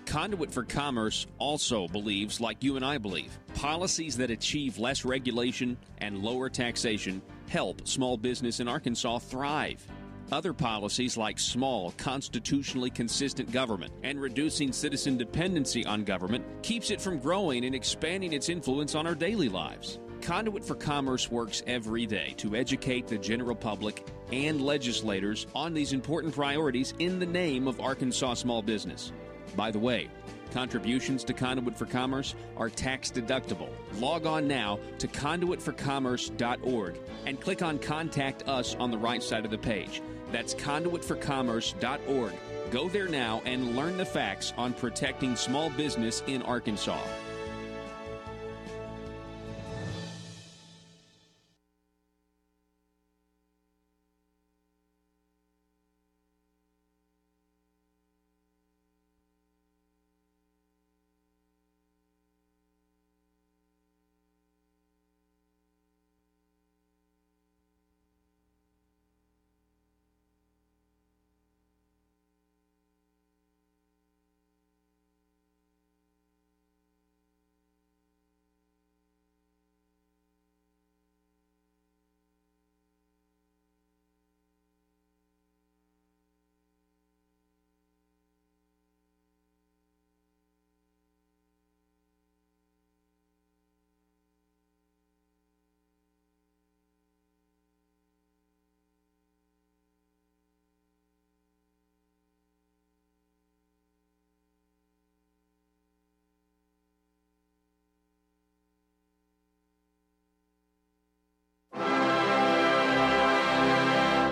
Conduit for Commerce also believes, like you and I believe, policies that achieve less regulation and lower taxation help small business in Arkansas thrive. Other policies like small, constitutionally consistent government and reducing citizen dependency on government keeps it from growing and expanding its influence on our daily lives. Conduit for Commerce works every day to educate the general public and legislators on these important priorities in the name of Arkansas small business. By the way, contributions to Conduit for Commerce are tax deductible. Log on now to conduitforcommerce.org and click on Contact Us on the right side of the page. That's conduitforcommerce.org. Go there now and learn the facts on protecting small business in Arkansas.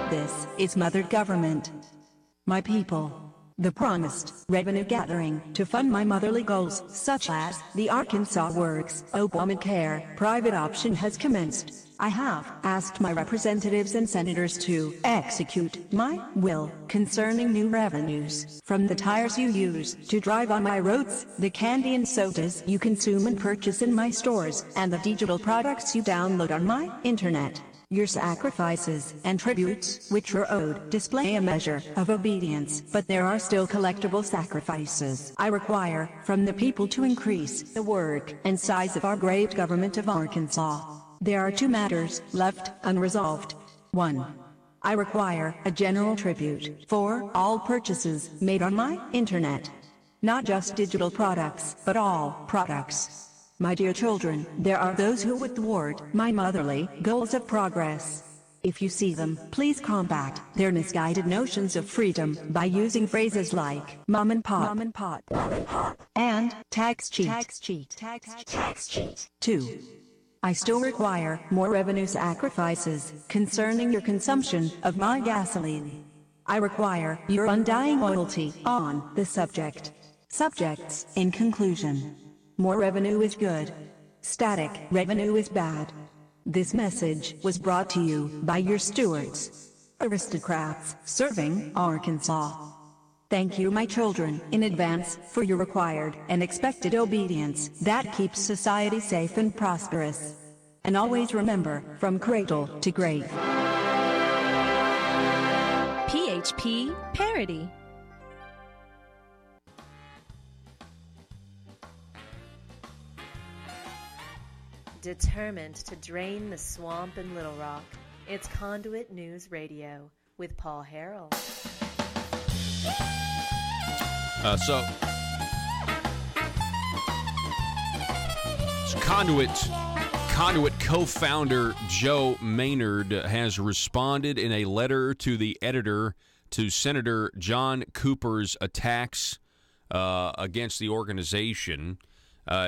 This is Mothered Government. My people. The promised revenue gathering to fund my motherly goals, such as the Arkansas Works, Obamacare, private option has commenced. I have asked my representatives and senators to execute my will concerning new revenues, from the tires you use to drive on my roads, the candy and sodas you consume and purchase in my stores, and the digital products you download on my internet. Your sacrifices and tributes, which are owed, display a measure of obedience, but there are still collectible sacrifices I require from the people to increase the work and size of our great government of Arkansas. There are two matters left unresolved. 1. I require a general tribute for all purchases made on my internet. Not just digital products, but all products. My dear children, there are those who would thwart my motherly goals of progress. If you see them, please combat their misguided notions of freedom by using phrases like mom and pop and tax cheat. 2. I still require more revenue sacrifices concerning your consumption of my gasoline. I require your undying loyalty on the subject. Subjects, in conclusion. More revenue is good. Static revenue is bad. This message was brought to you by your stewards, aristocrats serving Arkansas. Thank you, my children, in advance for your required and expected obedience that keeps society safe and prosperous. And always remember, from cradle to grave. PHP Parody. Determined to drain the swamp in Little Rock, It's Conduit News Radio with Paul Harrell. So Conduit co-founder Joe Maynard has responded in a letter to the editor to Senator John Cooper's attacks against the organization.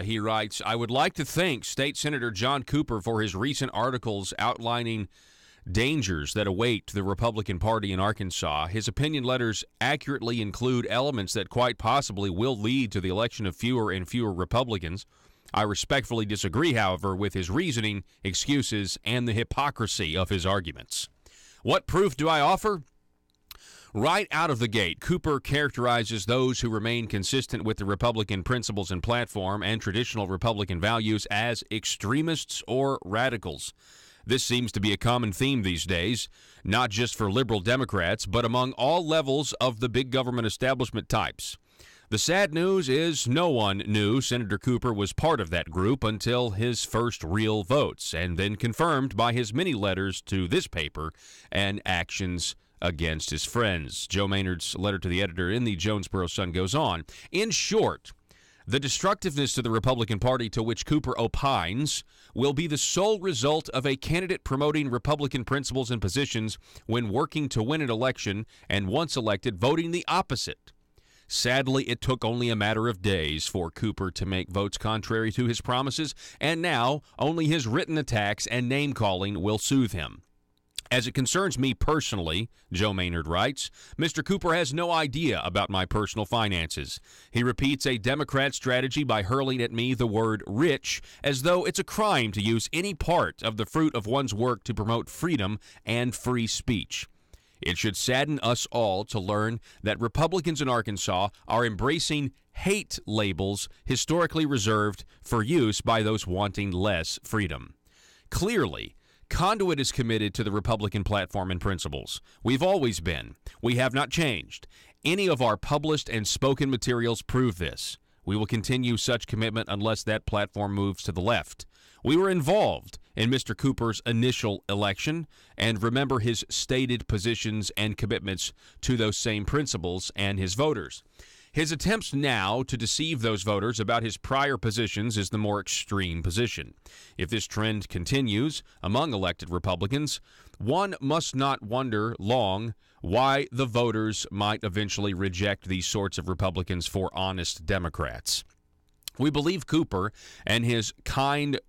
He writes, I would like to thank State Senator John Cooper for his recent articles outlining dangers that await the Republican Party in Arkansas. His opinion letters accurately include elements that quite possibly will lead to the election of fewer and fewer Republicans. I respectfully disagree, however, with his reasoning, excuses, and the hypocrisy of his arguments. What proof do I offer? Right out of the gate, Cooper characterizes those who remain consistent with the Republican principles and platform and traditional Republican values as extremists or radicals. This seems to be a common theme these days, not just for liberal Democrats, but among all levels of the big government establishment types. The sad news is no one knew Senator Cooper was part of that group until his first real votes, and then confirmed by his many letters to this paper and actions against his friends. Joe Maynard's letter to the editor in the Jonesboro Sun goes on. In short, the destructiveness to the Republican Party to which Cooper opines will be the sole result of a candidate promoting Republican principles and positions when working to win an election, and once elected, voting the opposite. Sadly, it took only a matter of days for Cooper to make votes contrary to his promises, and now only his written attacks and name-calling will soothe him. As it concerns me personally, Joe Maynard writes, Mr. Cooper has no idea about my personal finances. He repeats a Democrat strategy by hurling at me the word rich as though it's a crime to use any part of the fruit of one's work to promote freedom and free speech. It should sadden us all to learn that Republicans in Arkansas are embracing hate labels historically reserved for use by those wanting less freedom. Clearly, Conduit is committed to the Republican platform and principles. We've always been. We have not changed. Any of our published and spoken materials prove this. We will continue such commitment unless that platform moves to the left. We were involved in Mr. Cooper's initial election and remember his stated positions and commitments to those same principles and his voters. His attempts now to deceive those voters about his prior positions is the more extreme position. If this trend continues among elected Republicans, one must not wonder long why the voters might eventually reject these sorts of Republicans for honest Democrats. We believe Cooper and his kind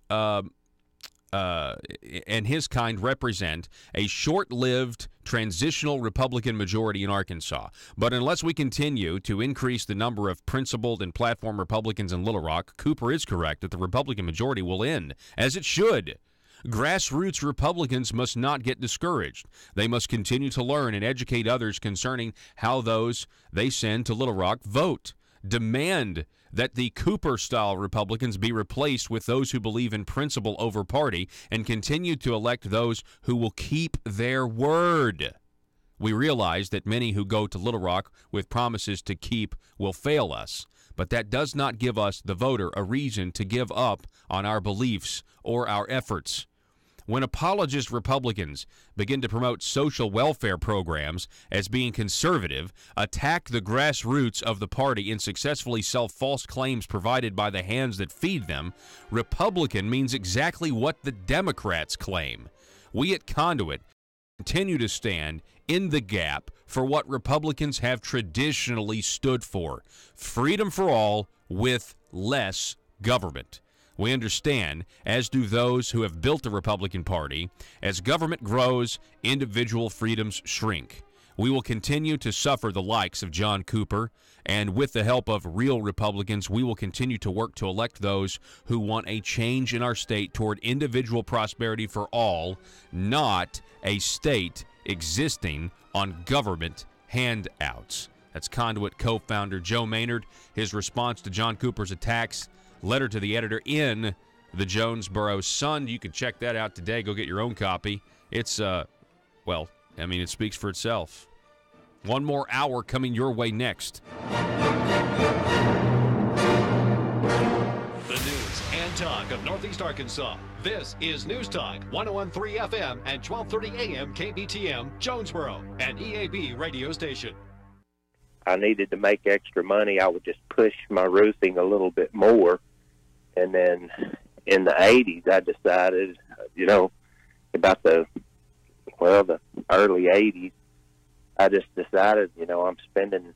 represent a short-lived transitional Republican majority in Arkansas. But unless we continue to increase the number of principled and platform Republicans in Little Rock, Cooper is correct that the Republican majority will end, as it should. Grassroots Republicans must not get discouraged. They must continue to learn and educate others concerning how those they send to Little Rock vote. Demand that the Cooper-style Republicans be replaced with those who believe in principle over party and continue to elect those who will keep their word. We realize that many who go to Little Rock with promises to keep will fail us, but that does not give us, the voter, a reason to give up on our beliefs or our efforts. When apologist Republicans begin to promote social welfare programs as being conservative, attack the grassroots of the party, and successfully sell false claims provided by the hands that feed them, Republican means exactly what the Democrats claim. We at Conduit continue to stand in the gap for what Republicans have traditionally stood for: freedom for all with less government. We understand, as do those who have built the Republican Party, as government grows, individual freedoms shrink. We will continue to suffer the likes of John Cooper, and with the help of real Republicans, we will continue to work to elect those who want a change in our state toward individual prosperity for all, not a state existing on government handouts. That's Conduit co-founder Joe Maynard. His response to John Cooper's attacks, letter to the editor in the Jonesboro Sun. You can check that out today. Go get your own copy. It's, it speaks for itself. One more hour coming your way next. The news and talk of of Northeast Arkansas. This is News Talk 101.3 FM and 1230 AM KBTM, Jonesboro, an EAB radio station. I needed to make extra money. I would just push my roofing a little bit more. And then in the 80s, I decided, about the early 80s, I just decided, I'm spending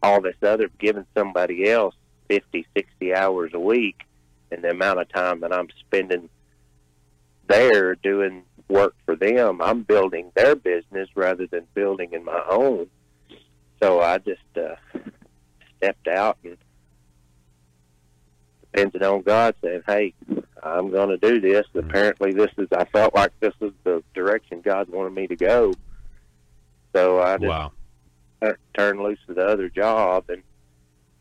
all this other, giving somebody else 50, 60 hours a week, and the amount of time that I'm spending there doing work for them, I'm building their business rather than building in my own. So I just stepped out and depended on God, saying, hey, I'm going to do this. Apparently I felt like this is the direction God wanted me to go. So I just turned loose to the other job,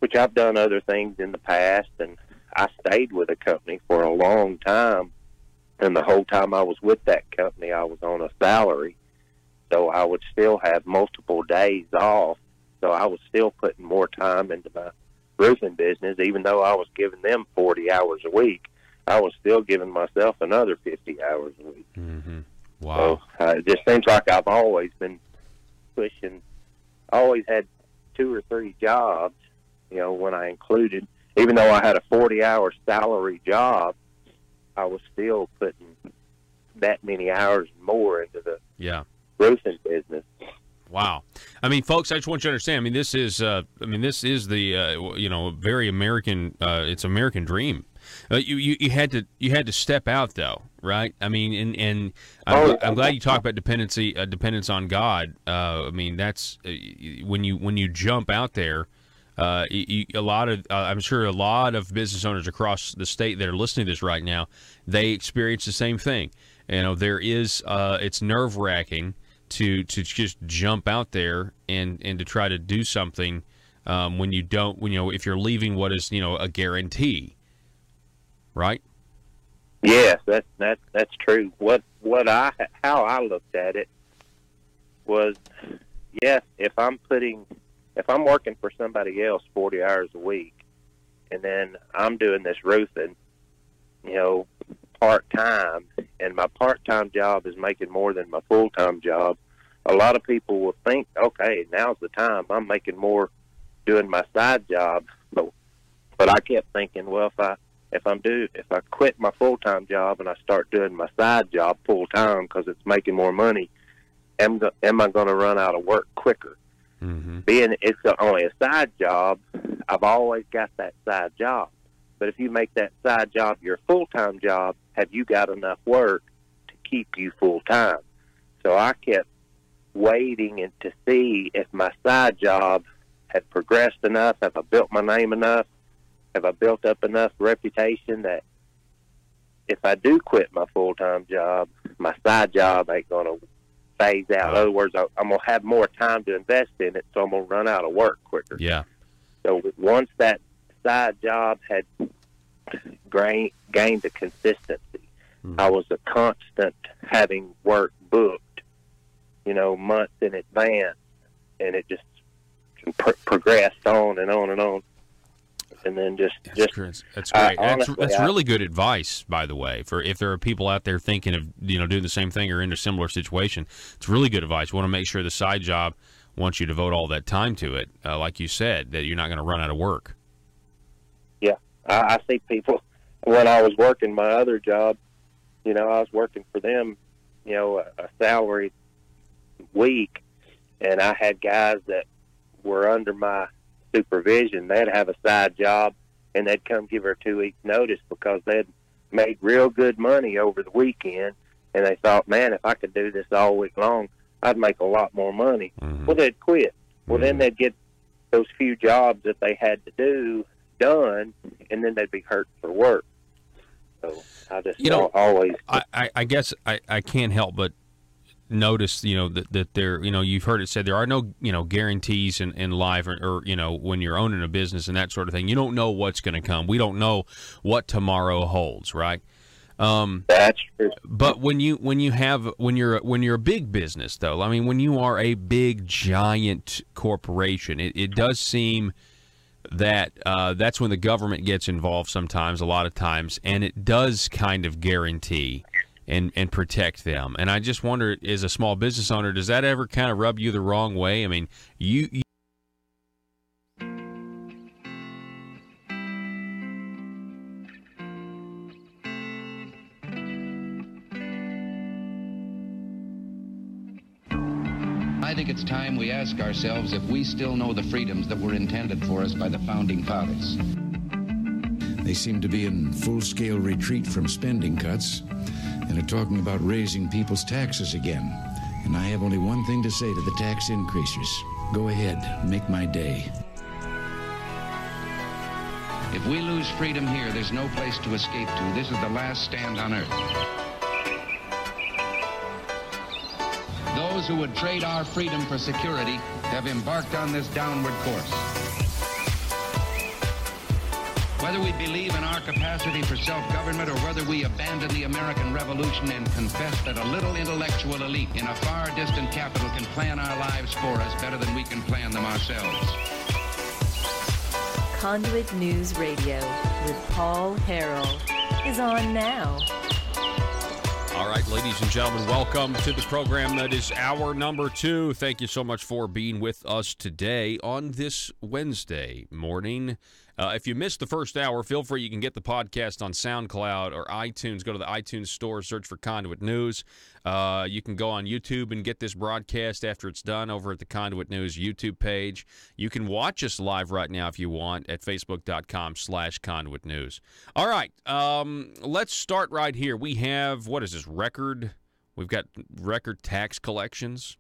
which I've done other things in the past, and I stayed with a company for a long time. And the whole time I was with that company, I was on a salary. So I would still have multiple days off. So I was still putting more time into my roofing business, even though I was giving them 40 hours a week. I was still giving myself another 50 hours a week. Mm-hmm. Wow. So it just seems like I've always been pushing. I always had 2 or 3 jobs, when I included. Even though I had a 40-hour salary job, I was still putting that many hours more into the roofing business. Wow. I mean, folks, I just want you to understand. I mean, this is the very American. It's American dream. You had to step out though, right? I mean, and I'm glad you talk about dependence on God. I mean, that's when you jump out there. I'm sure a lot of business owners across the state that are listening to this right now, they experience the same thing. There is it's nerve-wracking to just jump out there and to try to do something when you don't, if you're leaving what is, a guarantee, right? Yes, that's true. How I looked at it was, yes, if I'm working for somebody else 40 hours a week, and then I'm doing this roofing, part-time, and my part-time job is making more than my full-time job, a lot of people will think, okay, now's the time. I'm making more doing my side job. But I kept thinking, well, if I quit my full-time job and I start doing my side job full-time because it's making more money, am I going to run out of work quicker? Mm-hmm. Being it's only a side job, I've always got that side job. But if you make that side job your full-time job, have you got enough work to keep you full-time? So I kept waiting and to see if my side job had progressed enough, have I built my name enough, have I built up enough reputation that if I do quit my full-time job, my side job ain't going to phase out. In other words, I'm going to have more time to invest in it, so I'm going to run out of work quicker. Yeah. So once that side job had gained a consistency, I was a constant having work booked, months in advance, and it just progressed on and on and on. And then that's great. That's really good advice, by the way, for if there are people out there thinking of doing the same thing or in a similar situation. It's really good advice. You want to make sure the side job, once you devote all that time to it, like you said, that you're not going to run out of work. Yeah, I see people when I was working my other job. I was working for them, a salary week, and I had guys that were under my supervision. They'd have a side job, and they'd come give her 2 weeks notice because they'd made real good money over the weekend, and they thought, man, if I could do this all week long, I'd make a lot more money. Mm-hmm. Well, they'd quit. Well, then they'd get those few jobs that they had to do done, and then they'd be hurt for work. So I just always... I guess I can't help but notice, that there, you've heard it said there are no, guarantees in life or when you're owning a business and that sort of thing. You don't know what's going to come. We don't know what tomorrow holds, right? That's true. But when you're a big business, though, I mean, when you are a big giant corporation, it does seem that's when the government gets involved sometimes, a lot of times, and it does kind of guarantee and protect them. And I just wonder, as a small business owner, does that ever kind of rub you the wrong way? I mean, you I think it's time we ask ourselves if we still know the freedoms that were intended for us by the Founding Fathers. They seem to be in full-scale retreat from spending cuts and are talking about raising people's taxes again. And I have only one thing to say to the tax increasers. Go ahead, make my day. If we lose freedom here, there's no place to escape to. This is the last stand on earth. Those who would trade our freedom for security have embarked on this downward course. Whether we believe in our capacity for self-government or whether we abandon the American Revolution and confess that a little intellectual elite in a far distant capital can plan our lives for us better than we can plan them ourselves. Conduit News Radio with Paul Harrell is on now. All right, ladies and gentlemen, welcome to the program that is hour number 2. Thank you so much for being with us today on this Wednesday morning. If you missed the first hour, feel free. You can get the podcast on SoundCloud or iTunes. Go to the iTunes store, search for Conduit News. You can go on YouTube and get this broadcast after it's done over at the Conduit News YouTube page. You can watch us live right now if you want at facebook.com/Conduit News. All right, let's start right here. We have, what is this, record? We've got record tax collections.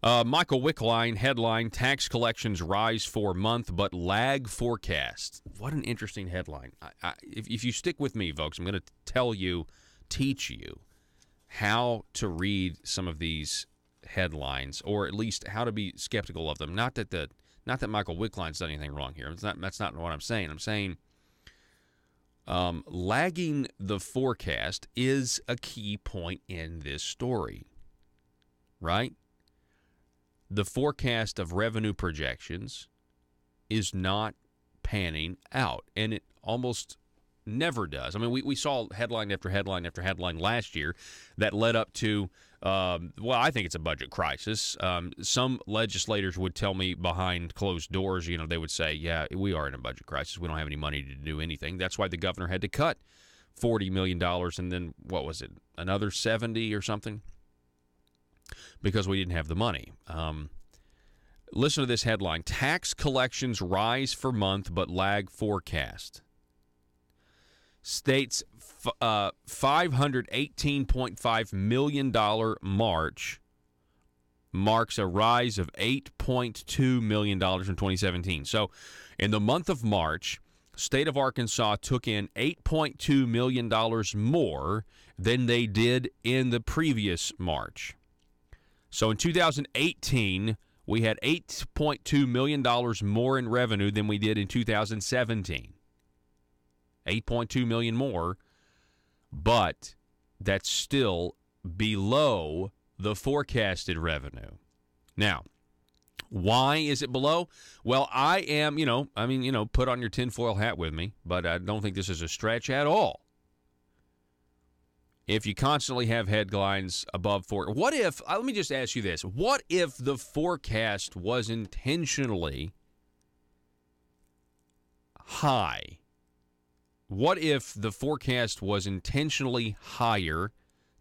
Michael Wickline, headline, tax collections rise for month but lag forecast. What an interesting headline. If you stick with me, folks, I'm going to teach you how to read some of these headlines, or at least how to be skeptical of them. Not that Michael Wickline's done anything wrong here. That's not what I'm saying. I'm saying lagging the forecast is a key point in this story, right? The forecast of revenue projections is not panning out, and it almost never does. I mean, we saw headline after headline after headline last year that led up to, I think it's a budget crisis. Some legislators would tell me behind closed doors, they would say, yeah, we are in a budget crisis. We don't have any money to do anything. That's why the governor had to cut $40 million and then, what was it, another 70 or something? Because we didn't have the money. Listen to this headline. Tax collections rise for month but lag forecast. State's $518.5 million March marks a rise of $8.2 million in 2017. So in the month of March, state of Arkansas took in $8.2 million more than they did in the previous March. So in 2018, we had $8.2 million more in revenue than we did in 2017. $8.2 million more, but that's still below the forecasted revenue. Now, why is it below? Well, I am, put on your tinfoil hat with me, but I don't think this is a stretch at all. If you constantly have headlines above what if, let me just ask you this, what if the forecast was intentionally high? What if the forecast was intentionally higher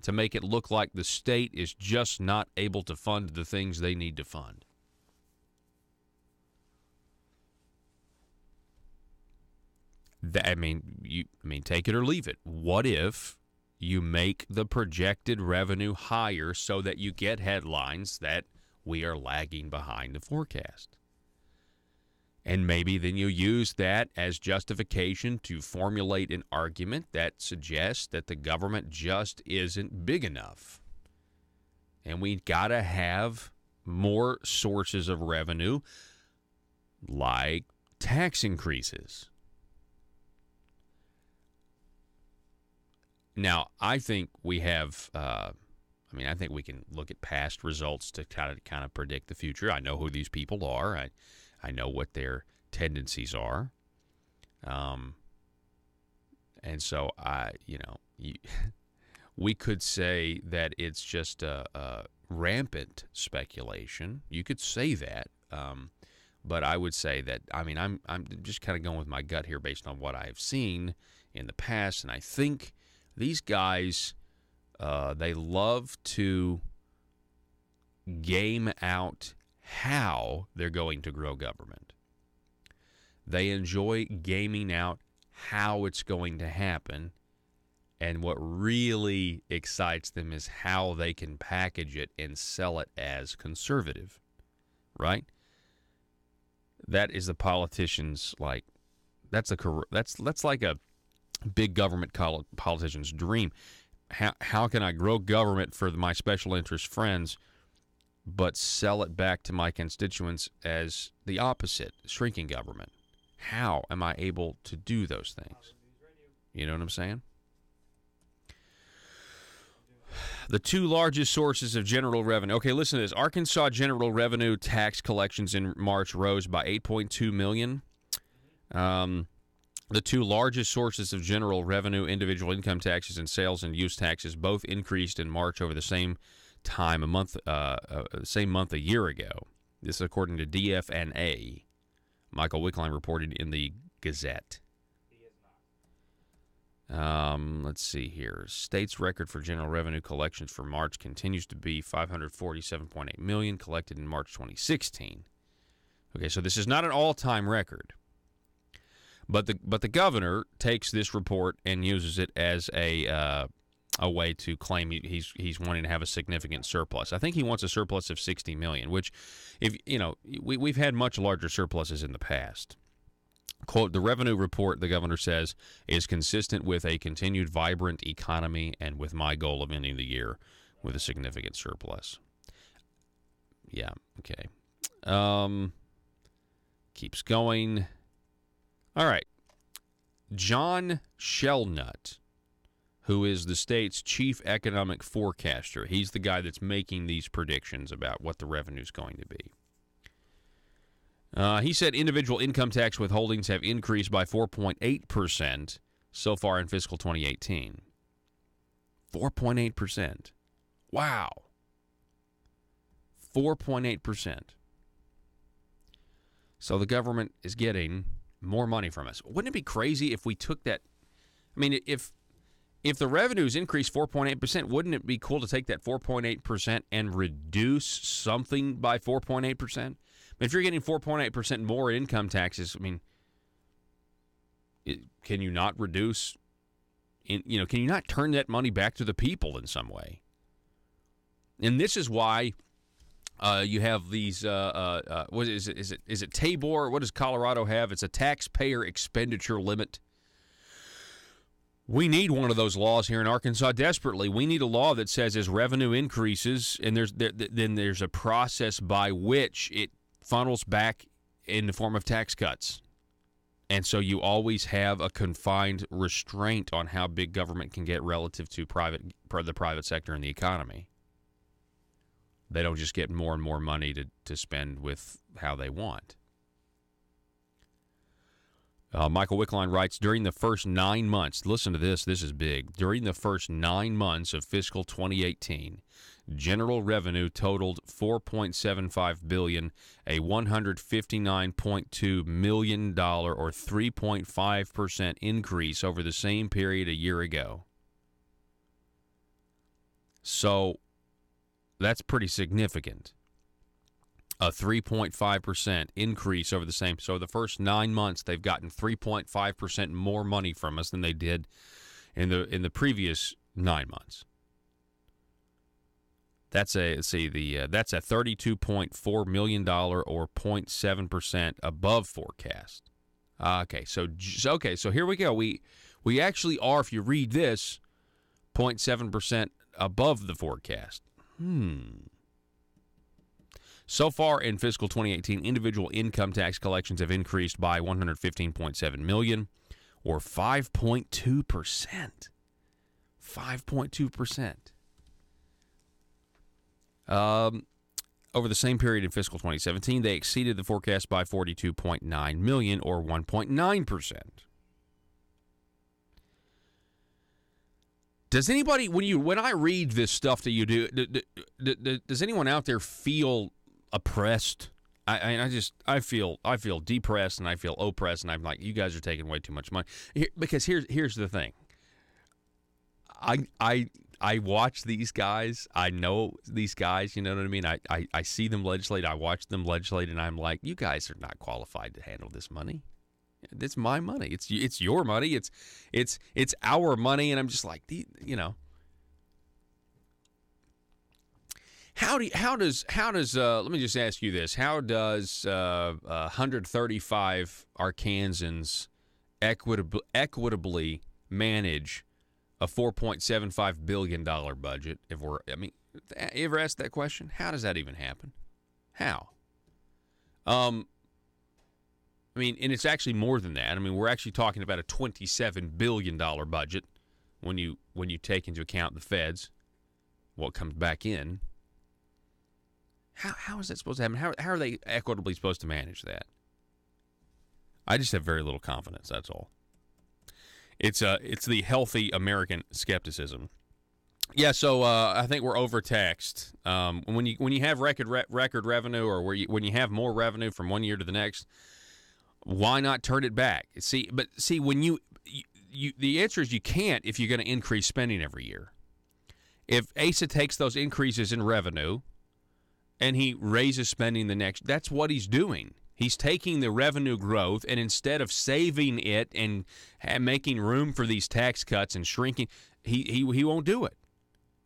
to make it look like the state is just not able to fund the things they need to fund? Take it or leave it. What if you make the projected revenue higher so that you get headlines that we are lagging behind the forecast? And maybe then you use that as justification to formulate an argument that suggests that the government just isn't big enough. And we got to have more sources of revenue like tax increases. Now, I think we have, I think we can look at past results to kind of predict the future. I know who these people are. I know what their tendencies are. And so we could say that it's just a rampant speculation. You could say that, but I would say that I'm just kind of going with my gut here based on what I've seen in the past, and I think these guys they love to game out how they're going to grow government. They enjoy gaming out how it's going to happen, and what really excites them is how they can package it and sell it as conservative, right? That is the politicians' that's like a big government politician's dream. How can I grow government for my special interest friends, but sell it back to my constituents as the opposite, shrinking government? How am I able to do those things? You know what I'm saying? The two largest sources of general revenue. Okay, listen to this. Arkansas general revenue tax collections in March rose by $8.2 million. The two largest sources of general revenue, individual income taxes and sales and use taxes, both increased in March over the same time same month a year ago. This is according to DFNA. Michael Wickline reported in the Gazette. Let's see here. State's record for general revenue collections for March continues to be $547.8 million collected in March 2016. Okay, so this is not an all-time record. But the governor takes this report and uses it as a way to claim he's wanting to have a significant surplus. I think he wants a surplus of $60 million, which, we've had much larger surpluses in the past. Quote, the revenue report, the governor says, is consistent with a continued vibrant economy and with my goal of ending the year with a significant surplus. Yeah, okay. Keeps going. All right. John Shellnut, who is the state's chief economic forecaster. He's the guy that's making these predictions about what the revenue is going to be. He said individual income tax withholdings have increased by 4.8% so far in fiscal 2018. 4.8%. Wow. 4.8%. So the government is getting more money from us. Wouldn't it be crazy if we took that? I mean, if the revenues increase 4.8%, wouldn't it be cool to take that 4.8% and reduce something by 4.8%? If you're getting 4.8% more income taxes, I mean, can you not reduce? Can you not turn that money back to the people in some way? And this is why you have these. What is it? Is it Tabor? What does Colorado have? It's a taxpayer expenditure limit. We need one of those laws here in Arkansas desperately. We need a law that says as revenue increases, and then there's a process by which it funnels back in the form of tax cuts. And so you always have a confined restraint on how big government can get relative to the private sector and the economy. They don't just get more and more money to spend with how they want. Michael Wickline writes, during the first 9 months, listen to this, this is big. During the first 9 months of fiscal 2018, general revenue totaled $4.75 billion, a $159.2 million or 3.5% increase over the same period a year ago. So that's pretty significant. A 3.5% increase over the same. So the first 9 months, they've gotten 3.5% more money from us than they did in the previous 9 months. That's a $32.4 million or 0.7% above forecast. Okay, so here we go. We actually are, if you read this, 0.7% above the forecast. So far in fiscal 2018, individual income tax collections have increased by $115.7 million, or 5.2%. 5.2%. over the same period in fiscal 2017, they exceeded the forecast by $42.9 million, or 1.9%. Does anybody, when I read this stuff that you do, does anyone out there feel oppressed? I feel depressed, and I feel oppressed, and I'm like, you guys are taking way too much money. Because here's the thing. I watch these guys. I know these guys. You know what I mean? I see them legislate. I watch them legislate, and I'm like, you guys are not qualified to handle this money. It's my money. It's your money. It's our money, and I'm just like, you know. How does let me just ask you this. How does 135 Arkansans equitably manage a $4.75 billion budget? You ever asked that question? How does that even happen? How? And it's actually more than that. We're actually talking about a $27 billion budget when you take into account the feds, what comes back in. How is that supposed to happen? How are they equitably supposed to manage that? I just have very little confidence, that's all. It's the healthy American skepticism. Yeah, so I think we're overtaxed. When you have record revenue, or when you have more revenue from one year to the next, why not turn it back? When you the answer is you can't if you're going to increase spending every year. If Asa takes those increases in revenue and he raises spending the next, that's what he's doing. He's taking the revenue growth, and instead of saving it and making room for these tax cuts and shrinking, he won't do it.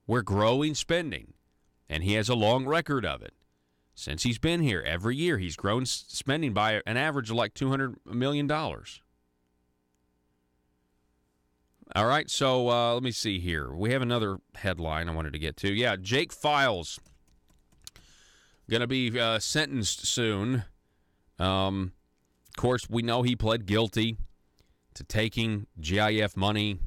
We're growing spending, and he has a long record of it. Since he's been here, every year he's grown spending by an average of like $200 million. All right, so let me see here. We have another headline I wanted to get to. Yeah, Jake Files going to be sentenced soon. Of course, we know he pled guilty to taking GIF money,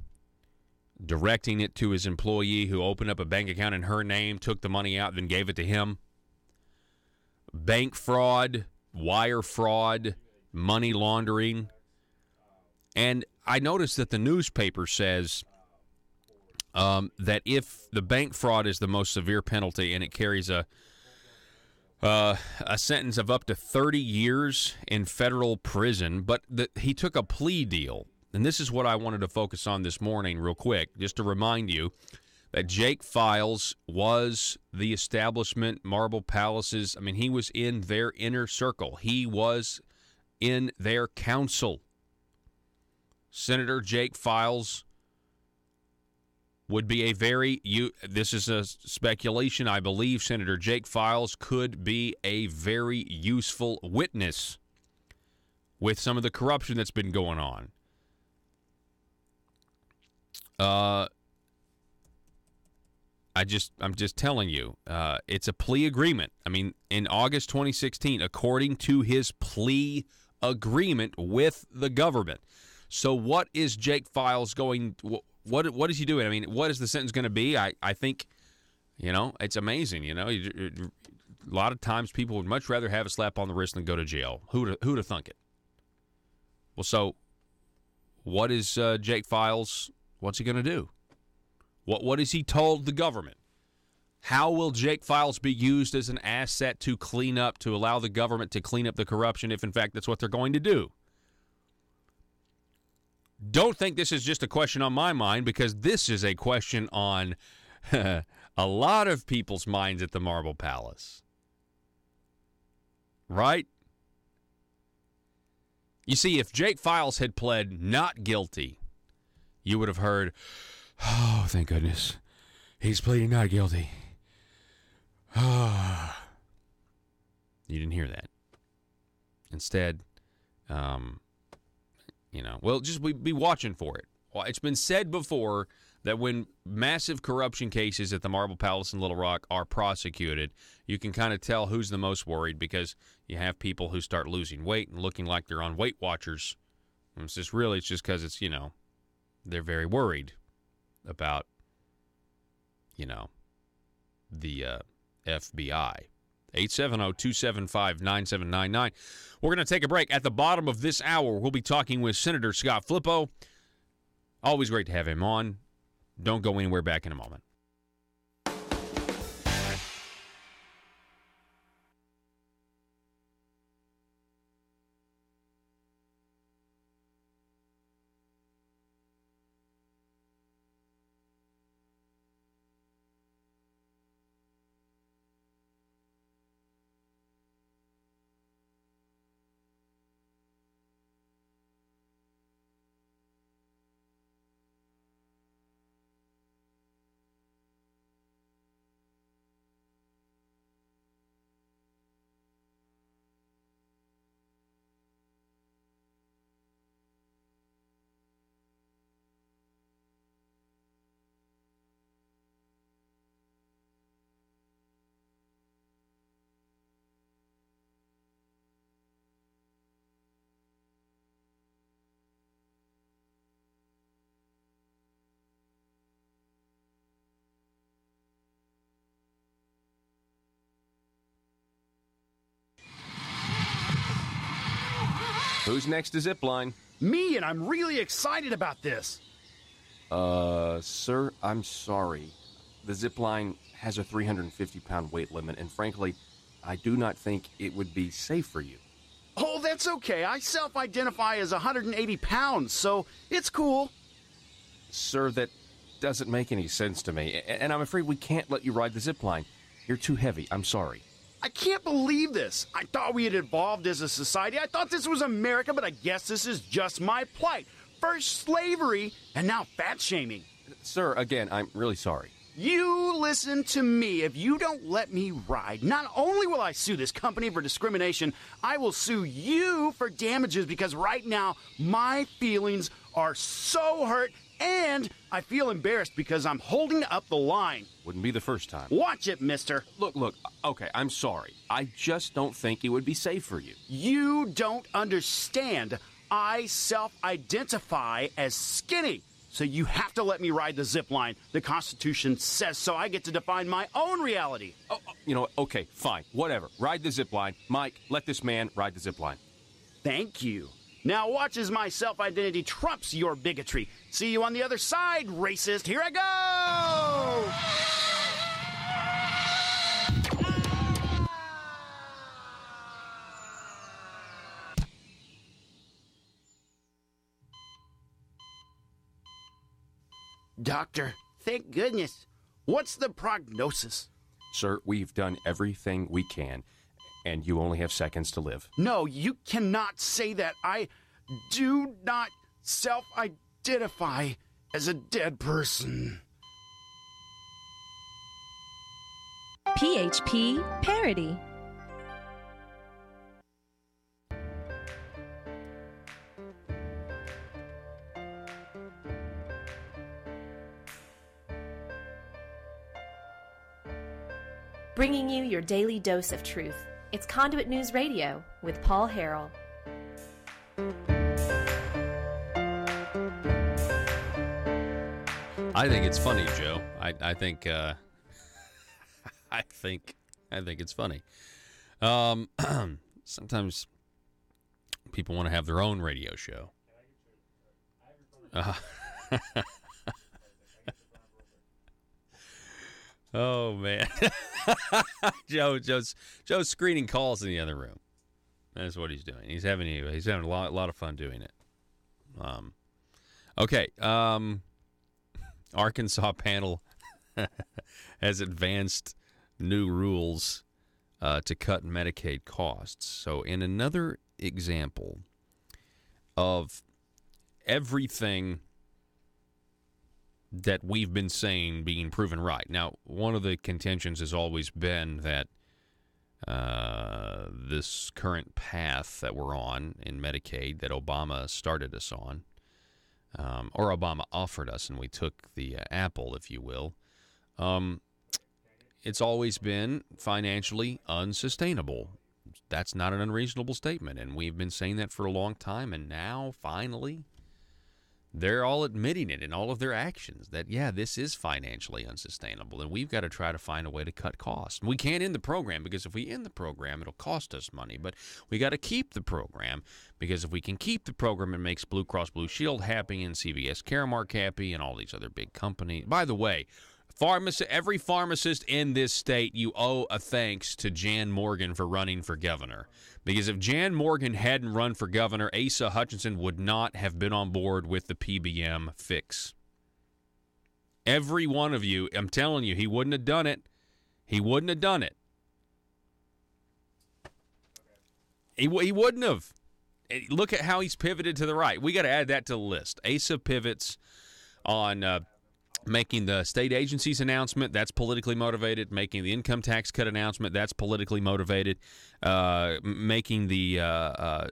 directing it to his employee who opened up a bank account in her name, took the money out, then gave it to him. Bank fraud, wire fraud, money laundering. And I noticed that the newspaper says that if the bank fraud is the most severe penalty and it carries a sentence of up to 30 years in federal prison, but he took a plea deal. And this is what I wanted to focus on this morning real quick, just to remind you that Jake Files was the establishment, Marble Palaces. He was in their inner circle. He was in their council. Senator Jake Files would be this is a speculation, I believe Senator Jake Files could be a very useful witness with some of the corruption that's been going on. I'm just telling you, it's a plea agreement. In August 2016, according to his plea agreement with the government. So what is Jake Files going? What is he doing? What is the sentence going to be? I think, it's amazing. A lot of times people would much rather have a slap on the wrist than go to jail. Who'd have thunk it? Well, so what is Jake Files? What's he going to do? What has he told the government? How will Jake Files be used as an asset to allow the government to clean up the corruption if, in fact, that's what they're going to do? Don't think this is just a question on my mind, because this is a question on a lot of people's minds at the Marble Palace. Right? You see, if Jake Files had pled not guilty, you would have heard, oh, thank goodness, he's pleading not guilty. You didn't hear that. Instead, just be watching for it. Well, it's been said before that when massive corruption cases at the Marble Palace in Little Rock are prosecuted, you can kind of tell who's the most worried, because you have people who start losing weight and looking like they're on Weight Watchers. And it's just because it's, they're very worried about, the FBI, 870-275-9799. We're going to take a break. At the bottom of this hour, we'll be talking with Senator Scott Flippo. Always great to have him on. Don't go anywhere. Back in a moment. Who's next to Zipline? Me, and I'm really excited about this. Sir, I'm sorry. The Zipline has a 350-pound weight limit, and frankly, I do not think it would be safe for you. Oh, that's okay. I self-identify as 180 pounds, so it's cool. Sir, that doesn't make any sense to me, and I'm afraid we can't let you ride the Zipline. You're too heavy. I'm sorry. I can't believe this. I thought we had evolved as a society. I thought this was America, but I guess this is just my plight. First slavery, and now fat-shaming. Sir, again, I'm really sorry. You listen to me. If you don't let me ride, not only will I sue this company for discrimination, I will sue you for damages because right now my feelings are so hurt and I feel embarrassed because I'm holding up the line. Wouldn't be the first time. Watch it, mister. Look, okay, I'm sorry. I just don't think it would be safe for you. You don't understand. I self-identify as skinny. So you have to let me ride the zip line. The Constitution says so. I get to define my own reality. Oh, you know what? Okay, fine. Whatever. Ride the zip line. Mike, let this man ride the zip line. Thank you. Now watch as my self-identity trumps your bigotry. See you on the other side, racist. Here I go! Doctor, thank goodness. What's the prognosis? Sir, we've done everything we can, and you only have seconds to live. No, you cannot say that. I do not self-identify as a dead person. PHP Parody. Bringing you your daily dose of truth. It's Conduit News Radio with Paul Harrell. I think it's funny, Joe. I think it's funny. Sometimes people want to have their own radio show. Oh man, Joe's screening calls in the other room. That's what he's doing. He's having a lot of fun doing it. Okay. Arkansas panel has advanced new rules to cut Medicaid costs. So, in another example of everything that we've been saying being proven right. Now, one of the contentions has always been that this current path that we're on in Medicaid that Obama started us on, or Obama offered us and we took the apple, if you will, it's always been financially unsustainable. That's not an unreasonable statement, and we've been saying that for a long time, and now, finally, They're all admitting it in all of their actions that, yeah, this is financially unsustainable, and we've got to try to find a way to cut costs. We can't end the program because if we end the program, it'll cost us money, but we got to keep the program because if we can keep the program, it makes Blue Cross Blue Shield happy and CVS Caremark happy and all these other big companies. By the way, every pharmacist in this state, you owe a thanks to Jan Morgan for running for governor. Because if Jan Morgan hadn't run for governor, Asa Hutchinson would not have been on board with the PBM fix. Every one of you, I'm telling you, he wouldn't have done it. He wouldn't have done it. He wouldn't have. Look at how he's pivoted to the right. We got to add that to the list. Asa pivots on making the state agencies announcement, that's politically motivated. Making the income tax cut announcement, that's politically motivated. Making the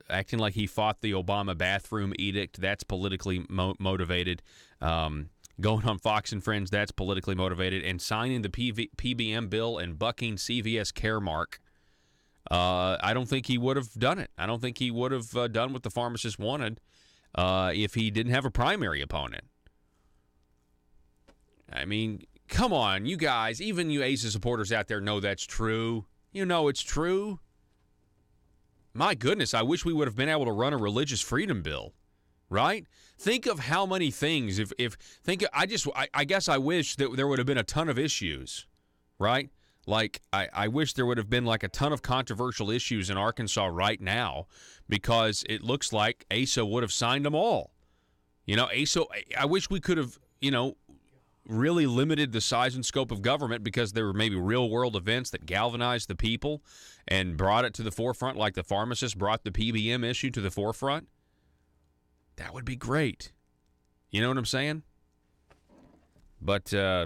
acting like he fought the Obama bathroom edict, that's politically motivated. Going on Fox and Friends, that's politically motivated. And signing the PBM bill and bucking CVS Caremark, I don't think he would have done it. I don't think he would have done what the pharmacists wanted if he didn't have a primary opponent. I mean, come on, you guys, even you ASA supporters out there know that's true. You know it's true. My goodness, I wish we would have been able to run a religious freedom bill, right? Think of how many things, I guess I wish that there would have been a ton of issues, right? Like, I wish there would have been like a ton of controversial issues in Arkansas right now because it looks like ASA would have signed them all. You know, ASA, I wish we could have, really limited the size and scope of government because there were maybe real-world events that galvanized the people and brought it to the forefront, like the pharmacists brought the PBM issue to the forefront. That would be great. You know what I'm saying? But, yeah,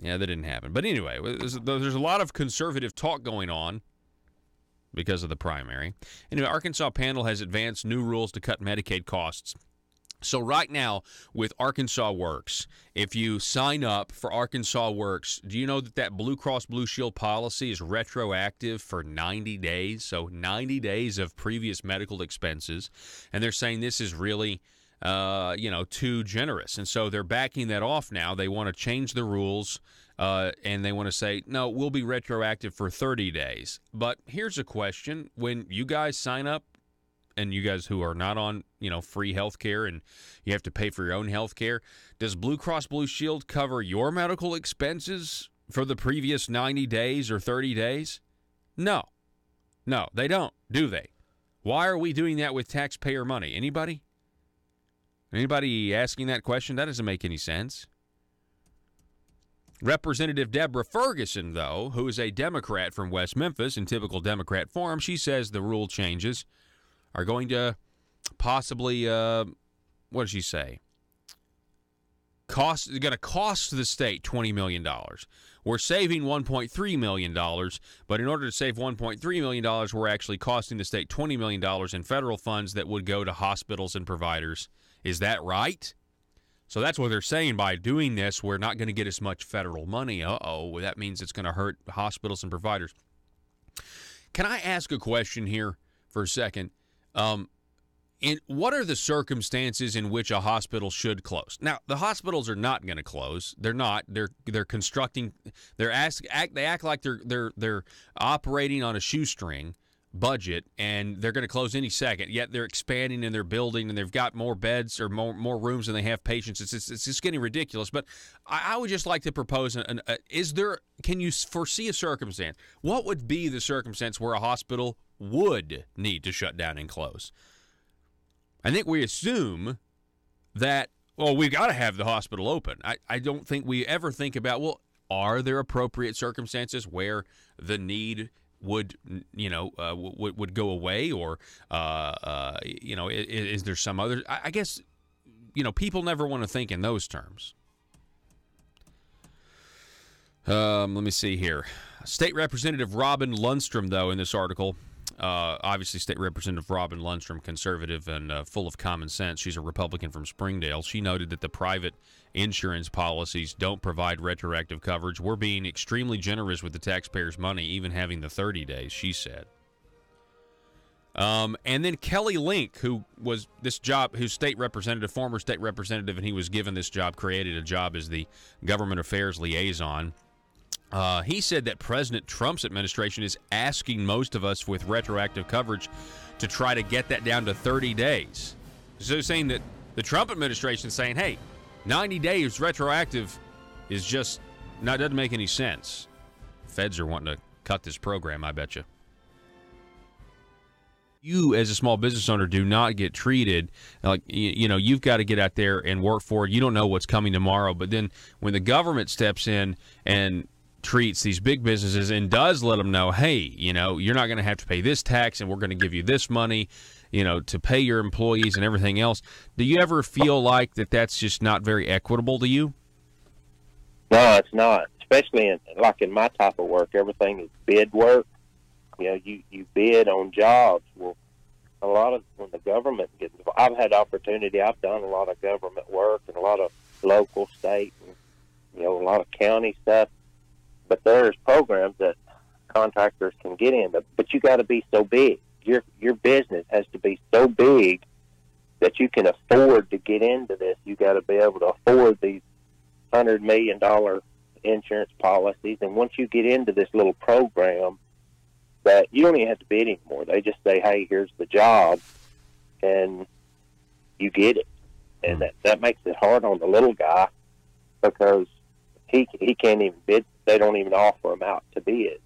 that didn't happen. But anyway, there's a lot of conservative talk going on because of the primary. Anyway, Arkansas panel has advanced new rules to cut Medicaid costs. So right now with Arkansas Works, if you sign up for Arkansas Works, do you know that Blue Cross Blue Shield policy is retroactive for 90 days? So 90 days of previous medical expenses. And they're saying this is really, too generous. And so they're backing that off now. They want to change the rules and they want to say, no, we'll be retroactive for 30 days. But here's a question. When you guys sign up, and you guys who are not on, free health care and you have to pay for your own health care, does Blue Cross Blue Shield cover your medical expenses for the previous 90 days or 30 days? No. No, they don't, do they? Why are we doing that with taxpayer money? Anybody? Anybody asking that question? That doesn't make any sense. Representative Deborah Ferguson, though, who is a Democrat from West Memphis in typical Democrat form, she says the rule changes are going to possibly, what did she say? Going to cost the state $20 million. We're saving $1.3 million, but in order to save $1.3 million, we're actually costing the state $20 million in federal funds that would go to hospitals and providers. Is that right? So that's what they're saying. By doing this, we're not going to get as much federal money. Uh-oh, that means it's going to hurt hospitals and providers. Can I ask a question here for a second? And what are the circumstances in which a hospital should close? Now, the hospitals are not going to close. They're not. They're constructing. They act like they're operating on a shoestring budget, and they're going to close any second. Yet they're expanding and they're building, and they've got more beds or more rooms than they have patients. It's just getting ridiculous. But I would just like to propose: can you foresee a circumstance? What would be the circumstance where a hospital would need to shut down and close? I think we assume that, we've got to have the hospital open. I don't think we ever think about, are there appropriate circumstances where the need would go away, or is there some other? I guess people never want to think in those terms. Let me see here. State Representative Robin Lundstrom, though, in this article, obviously State Representative Robin Lundstrom, conservative and full of common sense. She's a Republican from Springdale. She noted that the private insurance policies don't provide retroactive coverage. We're being extremely generous with the taxpayers' money, even having the 30 days, she said. And then Kelly Link, who was who's former state representative, and he was given this job, created a job as the government affairs liaison. He said that President Trump's administration is asking most of us with retroactive coverage to try to get that down to 30 days. So saying that the Trump administration is saying, hey, 90 days retroactive is just doesn't make any sense. Feds are wanting to cut this program, I bet you. You, as a small business owner, do not get treated like, you've got to get out there and work for it. You don't know what's coming tomorrow. But then when the government steps in and treats these big businesses and does let them know, hey, you're not going to have to pay this tax, and we're going to give you this money, to pay your employees and everything else. Do you ever feel like that's just not very equitable to you? No, it's not. Especially in my type of work, everything is bid work. You bid on jobs. Well, a lot of when the government gets involved, I've had opportunity. I've done a lot of government work and a lot of local, state, and a lot of county stuff. But there's programs that contractors can get in, but you got to be so big. Your business has to be so big that you can afford to get into this. You got to be able to afford these $100 million insurance policies. And once you get into this little program, that you don't even have to bid anymore. They just say, hey, here's the job, and you get it. And that makes it hard on the little guy because he can't even bid. They don't even offer him out to bid.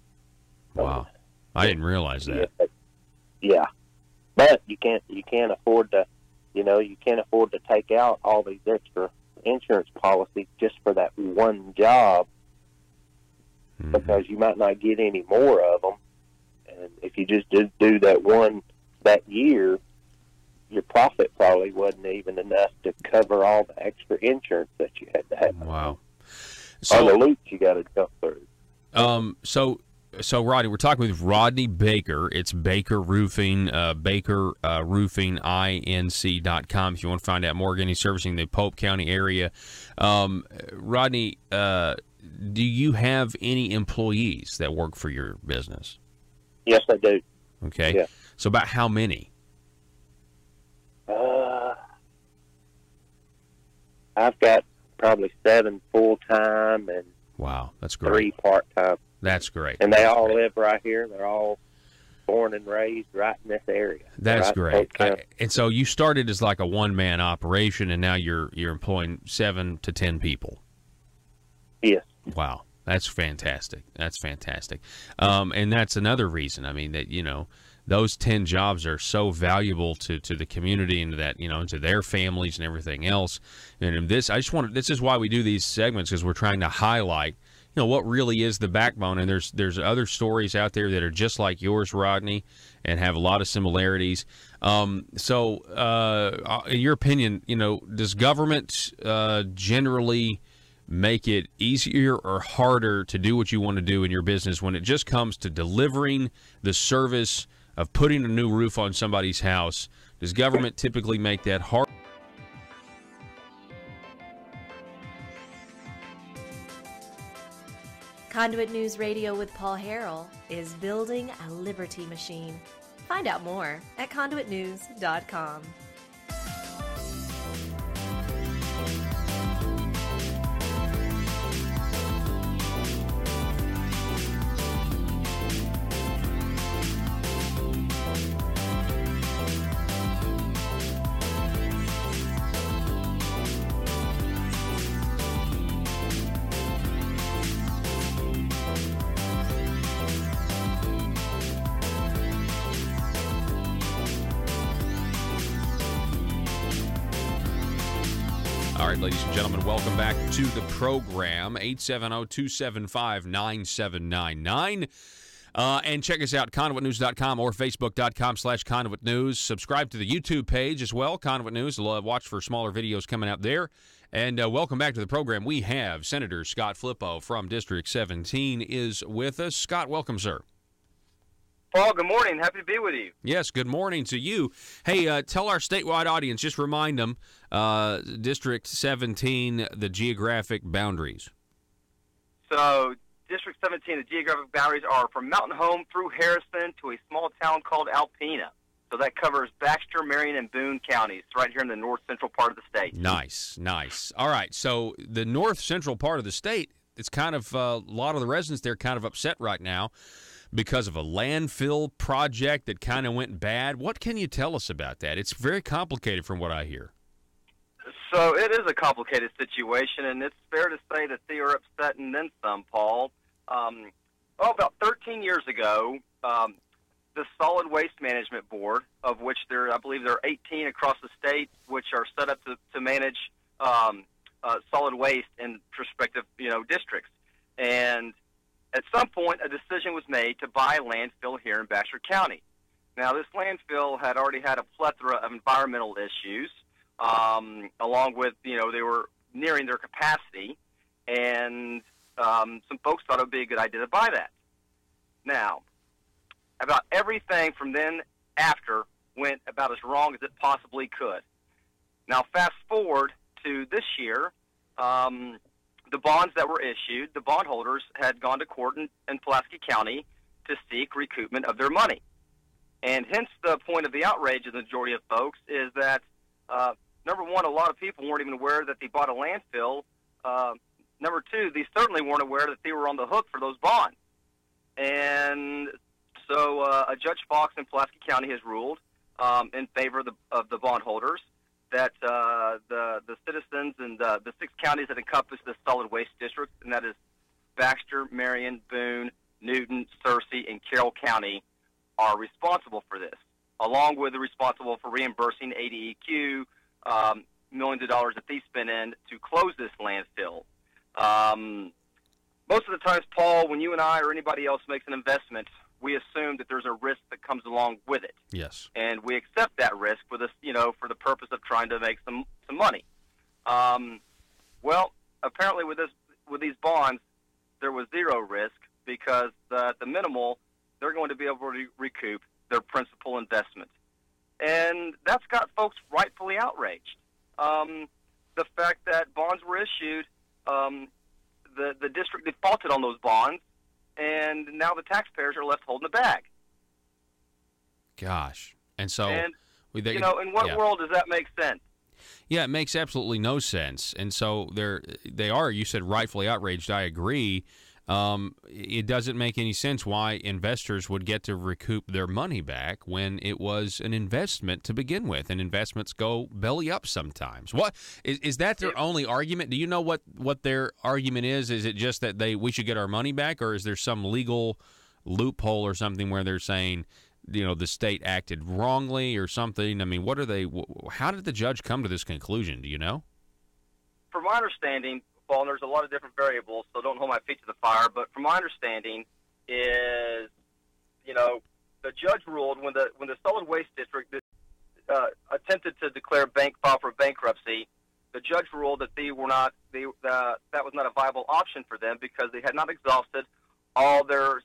Wow. I didn't realize that. Yeah. But you can't afford to, you can't afford to take out all these extra insurance policies just for that one job because you might not get any more of them. And if you just do that one that year, your profit probably wasn't even enough to cover all the extra insurance that you had to have. Wow. So, or the loops you got to jump through. So Rodney, we're talking with Rodney Baker. It's Baker Roofing, BakerRoofingInc.com if you want to find out more. Again, he's servicing the Pope County area. Rodney, do you have any employees that work for your business? Yes, I do. Okay. Yeah. So about how many? I've got probably 7 full-time and wow, that's great. 3 part-time. That's great. And they all live right here. They're all born and raised right in this area. That's great. And so you started as like a one-man operation, and now you're employing 7 to 10 people. Yes. Wow. That's fantastic. That's fantastic. And that's another reason, that, those 10 jobs are so valuable to the community and to that, to their families and everything else. And this is why we do these segments, because we're trying to highlight, what really is the backbone. And there's other stories out there that are just like yours, Rodney, and have a lot of similarities. So in your opinion, does government generally make it easier or harder to do what you want to do in your business when it just comes to delivering the service of putting a new roof on somebody's house? Does government typically make that hard? Conduit News Radio with Paul Harrell is building a liberty machine. Find out more at conduitnews.com. All right, ladies and gentlemen, welcome back to the program, 870-275-9799. And check us out, conduitnews.com or facebook.com/Conduit News. Subscribe to the YouTube page as well, Conduit News. Watch for smaller videos coming out there. And welcome back to the program. We have Senator Scott Flippo from District 17 is with us. Scott, welcome, sir. Paul, good morning. Happy to be with you. Yes, good morning to you. Hey, tell our statewide audience, just remind them, District 17, the geographic boundaries. So, District 17, the geographic boundaries are from Mountain Home through Harrison to a small town called Alpena. So that covers Baxter, Marion, and Boone counties, right here in the north central part of the state. Nice. All right, so the north central part of the state, it's kind of a lot of the residents there kind of upset right now because of a landfill project that kind of went bad. What can you tell us about that? It's very complicated from what I hear. So it is a complicated situation, and it's fair to say that they are upset and then some, Paul. About 13 years ago, the Solid Waste Management Board, of which I believe there are 18 across the state, which are set up to manage solid waste in prospective districts. And at some point, a decision was made to buy a landfill here in Baxter County. Now, this landfill had already had a plethora of environmental issues, along with, they were nearing their capacity, and some folks thought it would be a good idea to buy that. Now, about everything from then after went about as wrong as it possibly could. Now, fast forward to this year, the bonds that were issued, the bondholders had gone to court in Pulaski County to seek recoupment of their money. And hence the point of the outrage of the majority of folks is that, number one, a lot of people weren't even aware that they bought a landfill. Number two, they certainly weren't aware that they were on the hook for those bonds. And so a Judge Fox in Pulaski County has ruled in favor of the bondholders that the citizens in the 6 counties that encompass the solid waste district, and that is Baxter, Marion, Boone, Newton, Searcy, and Carroll County, are responsible for this, along with the responsible for reimbursing ADEQ millions of dollars that they spent in to close this landfill. Most of the times, Paul, when you and I or anybody else makes an investment, we assume that there's a risk that comes along with it. Yes. And we accept that risk for this, for the purpose of trying to make some money. Well, apparently with these bonds, there was zero risk because at the minimal, they're going to be able to recoup their principal investment. And that's got folks rightfully outraged. The fact that bonds were issued, the district defaulted on those bonds, and now the taxpayers are left holding the bag. Gosh. And so... in what world does that make sense? Yeah, it makes absolutely no sense. And so they are, you said, rightfully outraged. I agree. It doesn't make any sense why investors would get to recoup their money back when it was an investment to begin with, and investments go belly up sometimes. What is that their only argument? Do you know what their argument is? Is it just that we should get our money back, or is there some legal loophole or something where they're saying, the state acted wrongly or something? I mean, what are they? How did the judge come to this conclusion? Do you know? From my understanding, Paul, and there's a lot of different variables, so don't hold my feet to the fire, but from my understanding is, the judge ruled when the solid waste district attempted to file for bankruptcy, the judge ruled that that was not a viable option for them because they had not exhausted all their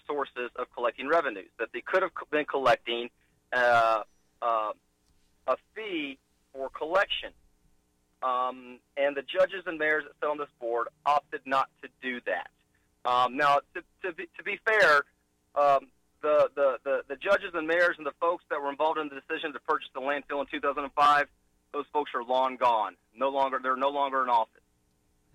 sources of collecting revenues, that they could have been collecting a fee for collection. And the judges and mayors that sit on this board opted not to do that. Now, to be fair, the judges and mayors and the folks that were involved in the decision to purchase the landfill in 2005, those folks are long gone. They're no longer in office.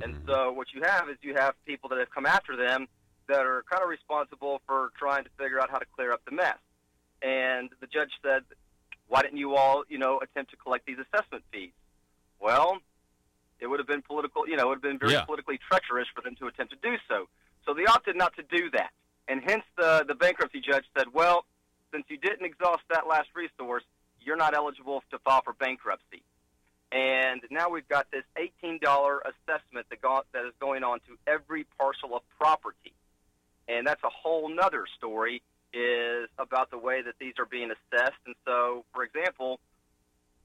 And so what you have is people that have come after them that are kind of responsible for trying to figure out how to clear up the mess. And the judge said, why didn't you all, attempt to collect these assessment fees? Well, it would have been very politically treacherous for them to attempt to do so. So they opted not to do that. And hence the bankruptcy judge said, well, since you didn't exhaust that last resource, you're not eligible to file for bankruptcy. And now we've got this $18 assessment that is going on to every parcel of property. And that's a whole nother story, is about the way that these are being assessed. And so, for example,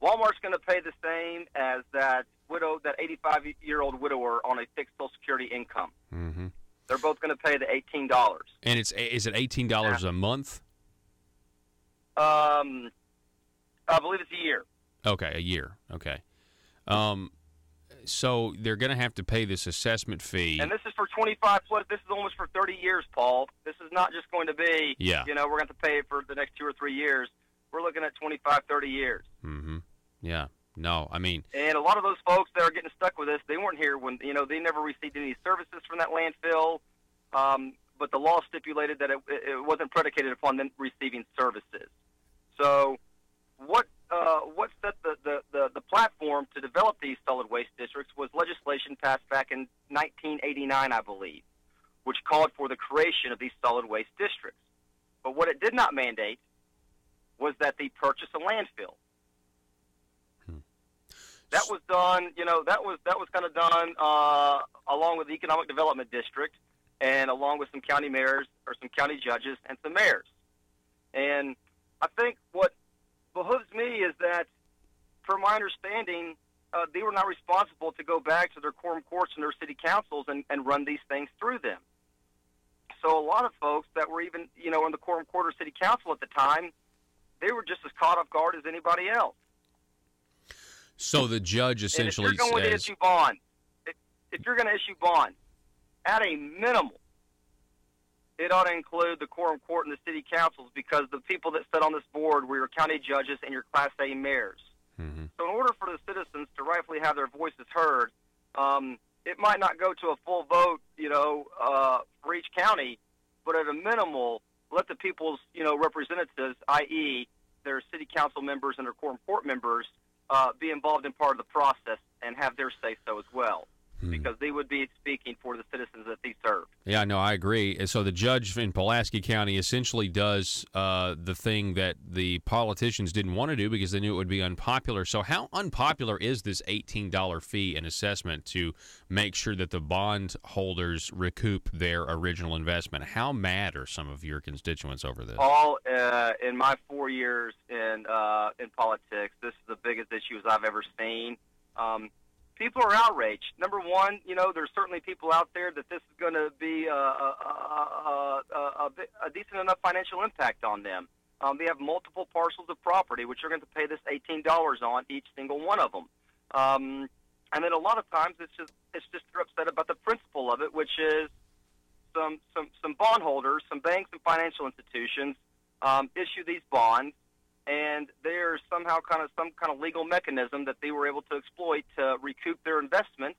Walmart's going to pay the same as that 85-year-old widower on a fixed Social Security income. Mm-hmm. They're both going to pay the $18. And is it $18 a month? I believe it's a year. Okay, a year. Okay. So they're going to have to pay this assessment fee. And this is for 25 plus. This is almost for 30 years, Paul. This is not just going to be, Yeah. we're going to have to pay it for the next 2 or 3 years. We're looking at 25, 30 years. Mm-hmm. Yeah. No, I mean. And a lot of those folks that are getting stuck with this, they weren't here when, they never received any services from that landfill. But the law stipulated that it wasn't predicated upon them receiving services. So what set the platform to develop these solid waste districts was legislation passed back in 1989, I believe, which called for the creation of these solid waste districts. But what it did not mandate was that they purchase a landfill. That was done, that was kind of done along with the Economic Development District and along with some county mayors or some county judges and some mayors. And I think what behooves me is that, from my understanding, they were not responsible to go back to their quorum courts and their city councils and run these things through them. So a lot of folks that were even, in the quorum court or city council at the time, they were just as caught off guard as anybody else. So the judge essentially says, if you're going to issue bonds, if you're going to issue bonds, at a minimum, it ought to include the quorum court and the city councils, because the people that sit on this board were your county judges and your Class A mayors. Mm-hmm. So in order for the citizens to rightfully have their voices heard, it might not go to a full vote, for each county, but at a minimal, let the people's, representatives, i.e. their city council members and their quorum court members, be involved in part of the process and have their say-so as well, because they would be speaking for the citizens that they serve. Yeah, no, I agree. And so the judge in Pulaski County essentially does the thing that the politicians didn't want to do because they knew it would be unpopular. So how unpopular is this $18 fee and assessment to make sure that the bond holders recoup their original investment? How mad are some of your constituents over this? All in my 4 years in politics, this is the biggest issues I've ever seen. People are outraged. Number one, there's certainly people out there that this is going to be a decent enough financial impact on them. They have multiple parcels of property, which are going to pay this $18 on each single one of them. And then a lot of times it's just they're upset about the principle of it, which is some bondholders, some banks and financial institutions issue these bonds, and there's somehow some kind of legal mechanism that they were able to exploit to recoup their investment.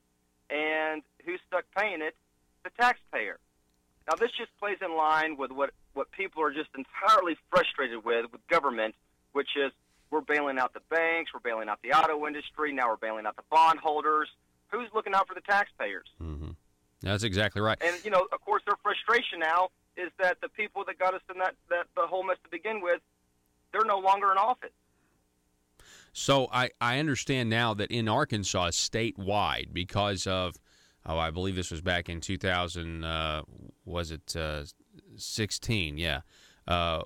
And who's stuck paying it? The taxpayer. Now, this just plays in line with what people are just entirely frustrated with government, which is we're bailing out the banks, we're bailing out the auto industry, now we're bailing out the bondholders. Who's looking out for the taxpayers? Mm-hmm. That's exactly right. And, of course, their frustration now is that the people that got us in that the whole mess to begin with, they're no longer in office. So I understand now that in Arkansas, statewide, because of, I believe this was back in 2016, yeah,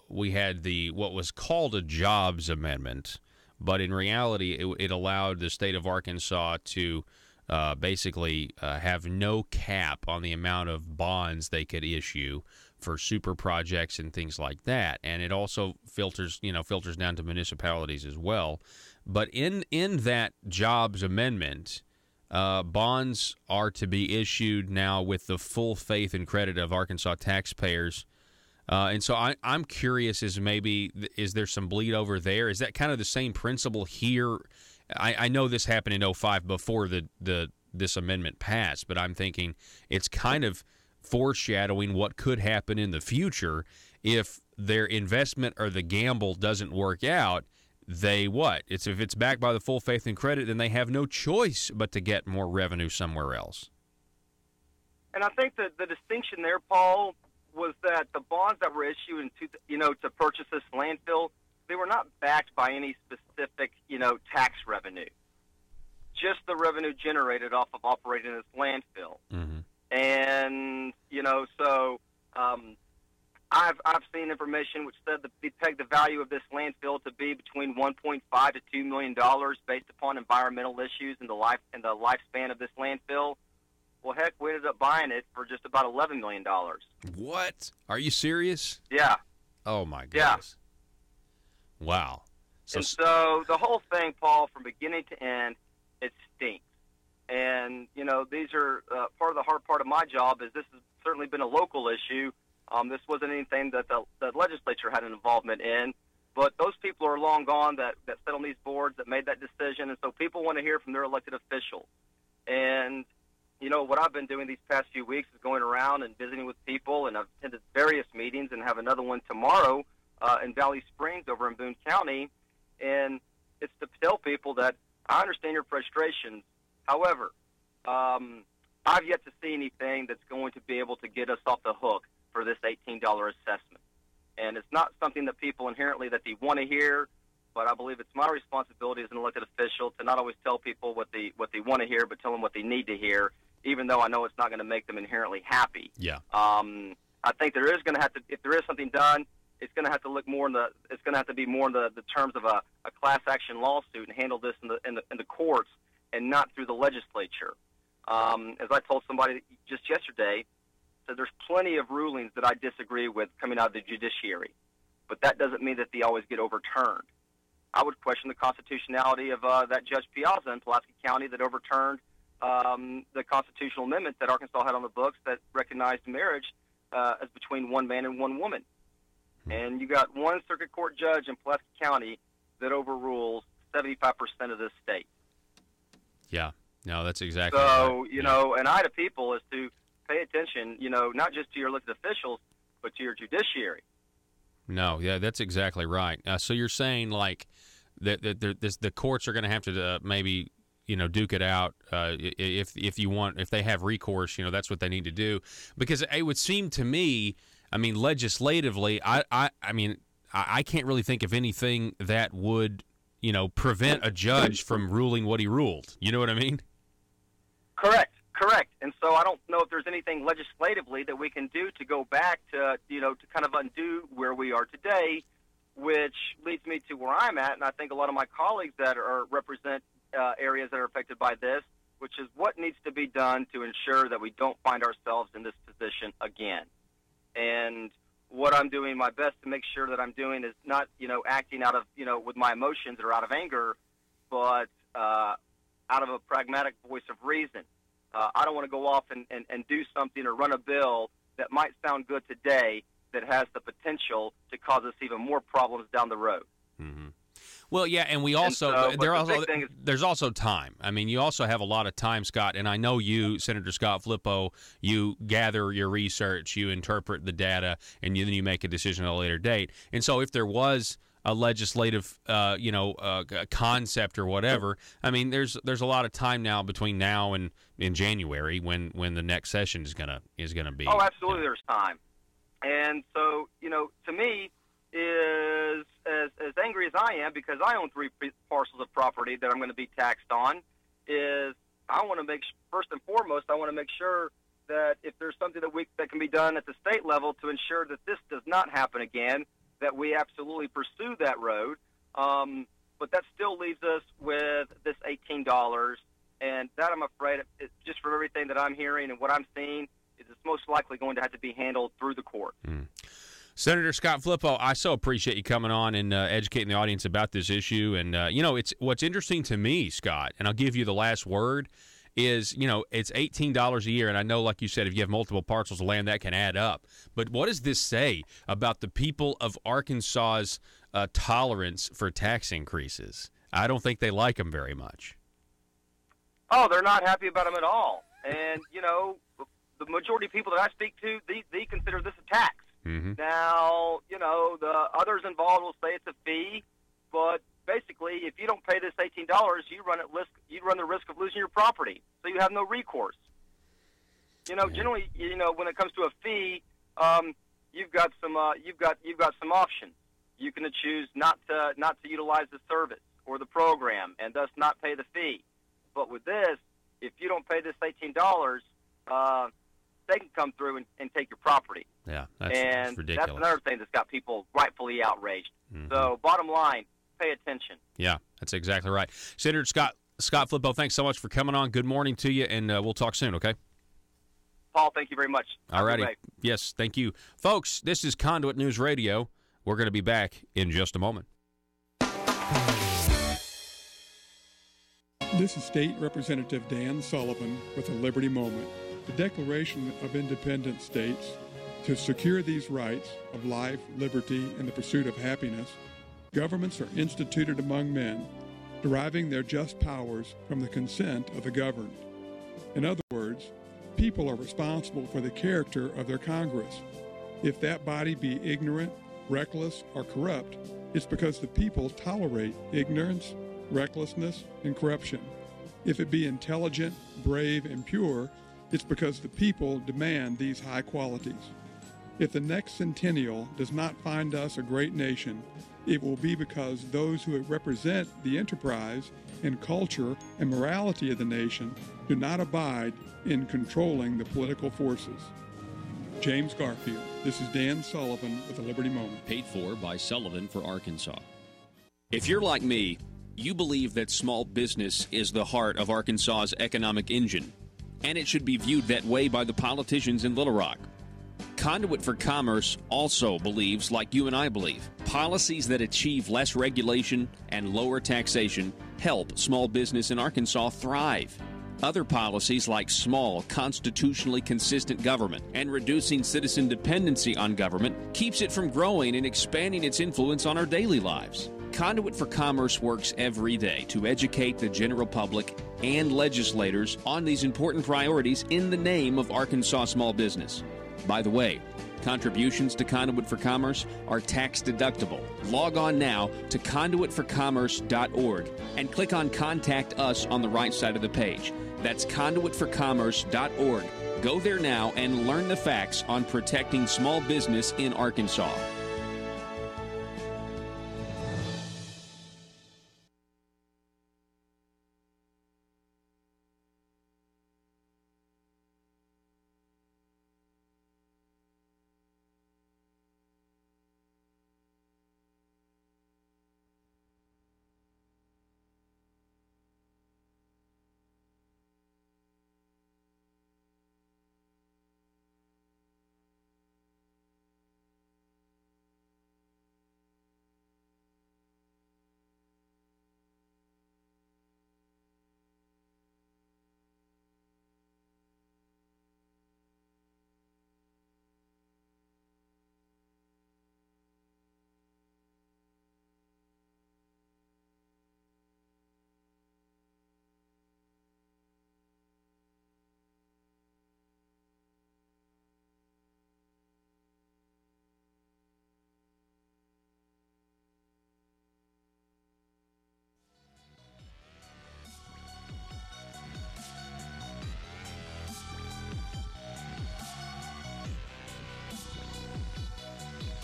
we had what was called a jobs amendment, but in reality, it allowed the state of Arkansas to basically have no cap on the amount of bonds they could issue for super projects and things like that, and it also filters down to municipalities as well. But in that jobs amendment, bonds are to be issued now with the full faith and credit of Arkansas taxpayers. And so I'm curious, is there some bleed over there? Is that kind of the same principle here? I know this happened in 2005 before this amendment passed, but I'm thinking it's kind of foreshadowing what could happen in the future if their investment or the gamble doesn't work out. If it's backed by the full faith and credit, then they have no choice but to get more revenue somewhere else. And I think that the distinction there, Paul, was that the bonds that were issued to purchase this landfill, they were not backed by any specific, tax revenue. Just the revenue generated off of operating this landfill. Mm-hmm. And, I've seen information which said that they pegged the value of this landfill to be between $1.5 to $2 million based upon environmental issues and the lifespan of this landfill. Well, heck, we ended up buying it for just about $11 million. What? Are you serious? Yeah. Oh, my goodness. Yeah. Wow. So the whole thing, Paul, from beginning to end, it stinks. And And, these are part of the hard part of my job is this has certainly been a local issue. This wasn't anything that the legislature had an involvement in. But those people are long gone that sit on these boards that made that decision. And so people want to hear from their elected officials. And, what I've been doing these past few weeks is going around and visiting with people. And I've attended various meetings and have another one tomorrow in Valley Springs over in Boone County. And it's to tell people that I understand your frustrations. However, I've yet to see anything that's going to be able to get us off the hook for this $18 assessment. And it's not something that people inherently that they want to hear, but I believe it's my responsibility as an elected official to not always tell people what they want to hear, but tell them what they need to hear, even though I know it's not going to make them inherently happy. Yeah. I think there is going to have to, if there is something done, it's going to have to look more in it's going to have to be more in the terms of a class action lawsuit and handle this in the courts and not through the legislature. As I told somebody just yesterday, so there's plenty of rulings that I disagree with coming out of the judiciary, but that doesn't mean that they always get overturned. I would question the constitutionality of that Judge Piazza in Pulaski County that overturned the constitutional amendment that Arkansas had on the books that recognized marriage as between one man and one woman. And you got one circuit court judge in Pulaski County that overrules 75% of this state. Yeah. No, that's exactly so, right. and I to people is to pay attention, not just to your elected officials, but to your judiciary. No, yeah, that's exactly right. So you're saying like that the courts are going to have to maybe duke it out if they have recourse, that's what they need to do, because it would seem to me, I mean, legislatively, I mean I can't really think of anything that would prevent a judge from ruling what he ruled. You know what I mean? Correct. And so I don't know if there's anything legislatively that we can do to go back to, to kind of undo where we are today, which leads me to where I'm at. And I think a lot of my colleagues that represent areas that are affected by this, which is what needs to be done to ensure that we don't find ourselves in this position again. And what I'm doing my best to make sure that I'm doing is not, acting out of, with my emotions or out of anger, but out of a pragmatic voice of reason. I don't want to go off and do something or run a bill that might sound good today that has the potential to cause us even more problems down the road. Mm-hmm. Well, yeah, and we also there's also time. I mean, you also have a lot of time, Scott, and I know you, Senator Scott Flippo, you gather your research, you interpret the data, and then you make a decision at a later date. And so if there was a legislative, concept or whatever, I mean, there's a lot of time now between now and in January when the next session is gonna be. Oh, absolutely, there's time. And so, to me, is as angry as I am because I own 3 parcels of property that I'm going to be taxed on. Is I want to first and foremost, I want to make sure that if there's something that can be done at the state level to ensure that this does not happen again, that we absolutely pursue that road. But that still leaves us with this $18, and that I'm afraid, just from everything that I'm hearing and what I'm seeing, is it's most likely going to have to be handled through the court. Senator Scott Flippo, I so appreciate you coming on and educating the audience about this issue. And, it's what's interesting to me, Scott, and I'll give you the last word, is, it's $18 a year. And I know, like you said, if you have multiple parcels of land, that can add up. But what does this say about the people of Arkansas's tolerance for tax increases? I don't think they like them very much. Oh, they're not happy about them at all. And, the majority of people that I speak to, they consider this a tax. Mm-hmm. Now, the others involved will say it's a fee, but basically, if you don't pay this $18, you run the risk of losing your property, so you have no recourse. Generally, when it comes to a fee, you've got some options. You can choose not to utilize the service or the program, and thus not pay the fee. But with this, if you don't pay this $18, they can come through and take your property. Yeah, that's ridiculous. That's another thing that's got people rightfully outraged. Mm-hmm. So, bottom line, pay attention. Yeah, that's exactly right. Senator Scott Flippo, thanks so much for coming on. Good morning to you, and we'll talk soon, okay? Paul, thank you very much. All righty. Yes, thank you. Folks, this is Conduit News Radio. We're going to be back in just a moment. This is State Representative Dan Sullivan with a Liberty Moment. The Declaration of Independence states, to secure these rights of life, liberty, and the pursuit of happiness, governments are instituted among men, deriving their just powers from the consent of the governed. In other words, people are responsible for the character of their Congress. If that body be ignorant, reckless, or corrupt, it's because the people tolerate ignorance, recklessness, and corruption. If it be intelligent, brave, and pure, it's because the people demand these high qualities. If the next centennial does not find us a great nation, it will be because those who represent the enterprise and culture and morality of the nation do not abide in controlling the political forces. James Garfield. This is Dan Sullivan with the Liberty Moment. Paid for by Sullivan for Arkansas. If you're like me, you believe that small business is the heart of Arkansas's economic engine, and it should be viewed that way by the politicians in Little Rock. Conduit for Commerce also believes, like you and I believe, policies that achieve less regulation and lower taxation help small business in Arkansas thrive. Other policies like small, constitutionally consistent government and reducing citizen dependency on government keeps it from growing and expanding its influence on our daily lives. Conduit for Commerce works every day to educate the general public and legislators on these important priorities in the name of Arkansas small business. By the way, contributions to Conduit for Commerce are tax deductible. Log on now to conduitforcommerce.org and click on Contact Us on the right side of the page. That's conduitforcommerce.org. Go there now and learn the facts on protecting small business in Arkansas.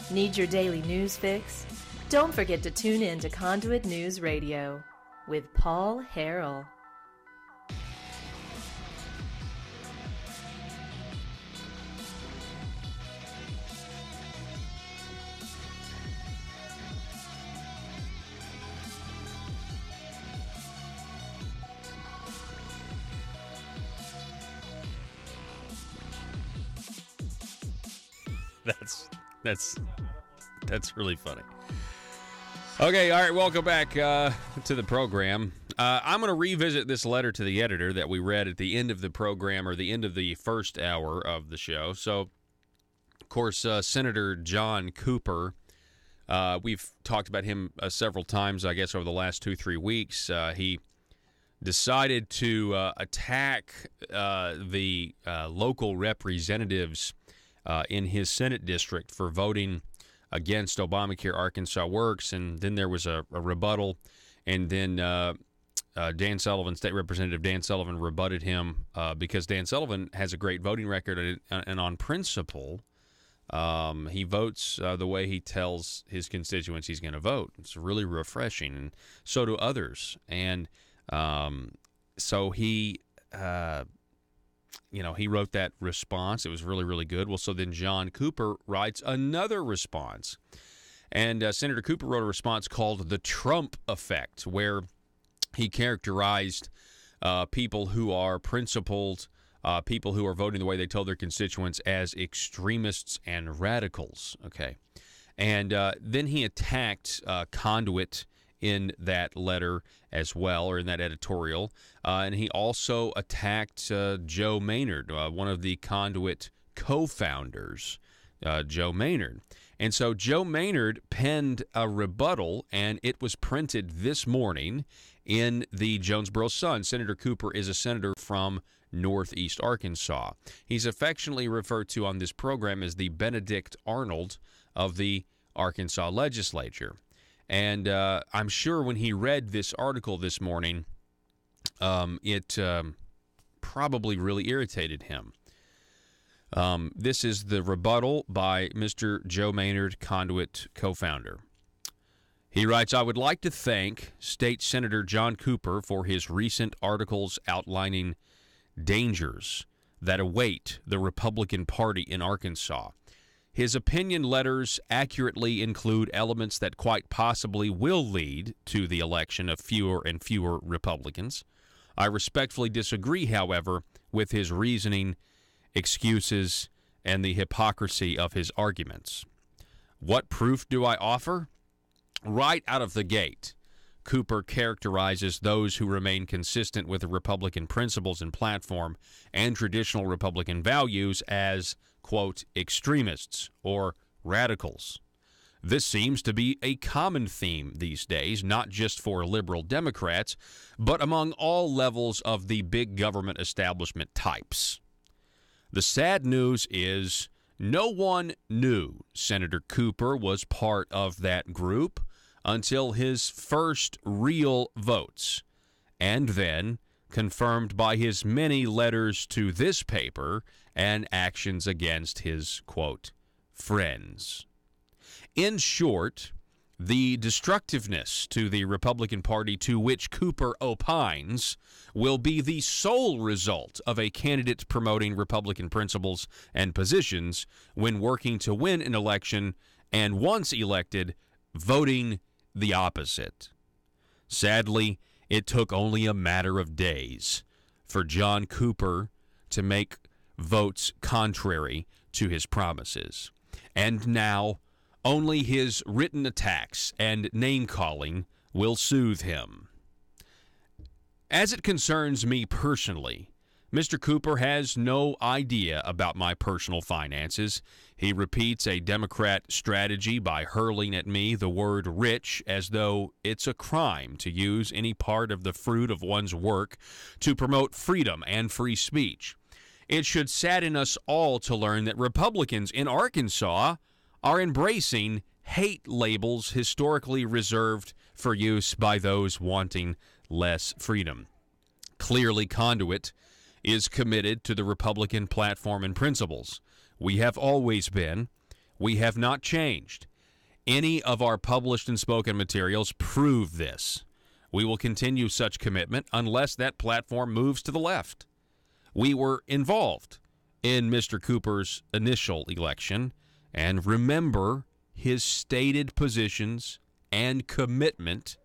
Need your daily news fix? Don't forget to tune in to Conduit News Radio with Paul Harrell. That's really funny. Okay, all right, welcome back to the program. I'm going to revisit this letter to the editor that we read at the end of the program, or the end of the first hour of the show. So, of course, Senator John Cooper, we've talked about him several times, I guess, over the last 2-3 weeks. He decided to attack the local representatives in his Senate district for voting against Obamacare Arkansas Works, and then there was a rebuttal, and then Dan Sullivan, State Representative Dan Sullivan, rebutted him because Dan Sullivan has a great voting record, and on principle, he votes the way he tells his constituents he's going to vote. It's really refreshing, and so do others. And so he... he wrote that response. It was really, really good. Well, so then John Cooper writes another response. And Senator Cooper wrote a response called The Trump Effect, where he characterized people who are principled, people who are voting the way they told their constituents, as extremists and radicals. Okay. And then he attacked Conduit in that letter as well, or in that editorial. And he also attacked Joe Maynard, one of the Conduit co-founders, Joe Maynard. And so Joe Maynard penned a rebuttal, and it was printed this morning in the Jonesboro Sun. Senator Cooper is a senator from Northeast Arkansas. He's affectionately referred to on this program as the Benedict Arnold of the Arkansas legislature. And I'm sure when he read this article this morning, it probably really irritated him. This is the rebuttal by Mr. Joe Maynard, Conduit co-founder. He writes, I would like to thank State Senator John Cooper for his recent articles outlining dangers that await the Republican Party in Arkansas. His opinion letters accurately include elements that quite possibly will lead to the election of fewer and fewer Republicans. I respectfully disagree, however, with his reasoning, excuses, and the hypocrisy of his arguments. What proof do I offer? Right out of the gate, Cooper characterizes those who remain consistent with the Republican principles and platform and traditional Republican values as, quote, extremists or radicals. This seems to be a common theme these days, not just for liberal Democrats, but among all levels of the big government establishment types. The sad news is no one knew Senator Cooper was part of that group until his first real votes, and then confirmed by his many letters to this paper and actions against his, quote, friends. In short, the destructiveness to the Republican Party to which Cooper opines will be the sole result of a candidate promoting Republican principles and positions when working to win an election and, once elected, voting the opposite. Sadly, it took only a matter of days for John Cooper to make votes contrary to his promises. And now, only his written attacks and name-calling will soothe him. As it concerns me personally, Mr. Cooper has no idea about my personal finances. He repeats a Democrat strategy by hurling at me the word rich as though it's a crime to use any part of the fruit of one's work to promote freedom and free speech. It should sadden us all to learn that Republicans in Arkansas are embracing hate labels historically reserved for use by those wanting less freedom. Clearly, Conduit is committed to the Republican platform and principles. We have always been. We have not changed. Any of our published and spoken materials prove this. We will continue such commitment unless that platform moves to the left. We were involved in Mr. Cooper's initial election, and remember his stated positions and commitment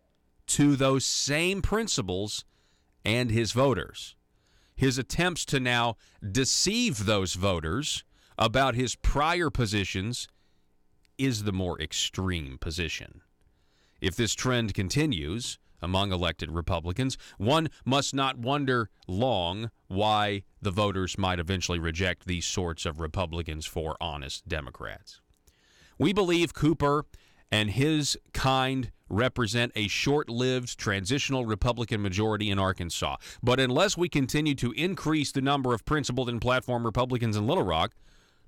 to those same principles and his voters. His attempts to now deceive those voters about his prior positions is the more extreme position. If this trend continues among elected Republicans, one must not wonder long why the voters might eventually reject these sorts of Republicans for honest Democrats. We believe Cooper and his kind represent a short-lived transitional Republican majority in Arkansas. But unless we continue to increase the number of principled and platform Republicans in Little Rock,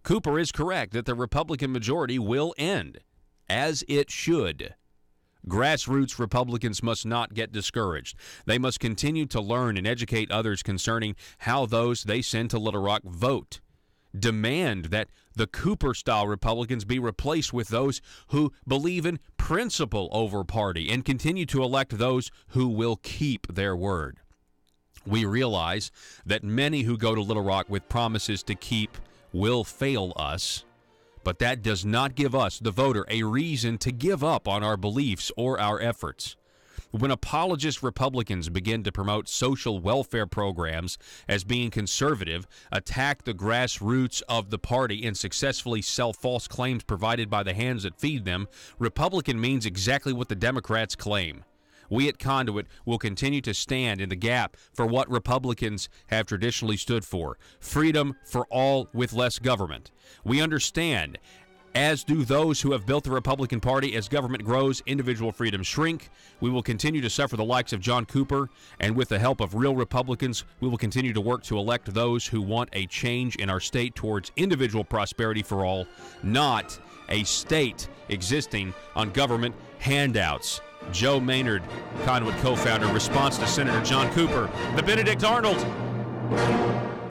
Cooper is correct that the Republican majority will end, as it should. Grassroots Republicans must not get discouraged. They must continue to learn and educate others concerning how those they send to Little Rock vote. Demand that the Cooper-style Republicans be replaced with those who believe in principle over party and continue to elect those who will keep their word. We realize that many who go to Little Rock with promises to keep will fail us, but that does not give us, the voter, a reason to give up on our beliefs or our efforts. When apologist Republicans begin to promote social welfare programs as being conservative, attack the grassroots of the party, and successfully sell false claims provided by the hands that feed them, Republican means exactly what the Democrats claim. We at Conduit will continue to stand in the gap for what Republicans have traditionally stood for: freedom for all with less government. We understand, as do those who have built the Republican Party, as government grows, individual freedoms shrink. We will continue to suffer the likes of John Cooper, and with the help of real Republicans, we will continue to work to elect those who want a change in our state towards individual prosperity for all, not a state existing on government handouts. Joe Maynard, Conduit co-founder, response to Senator John Cooper, the Benedict Arnold.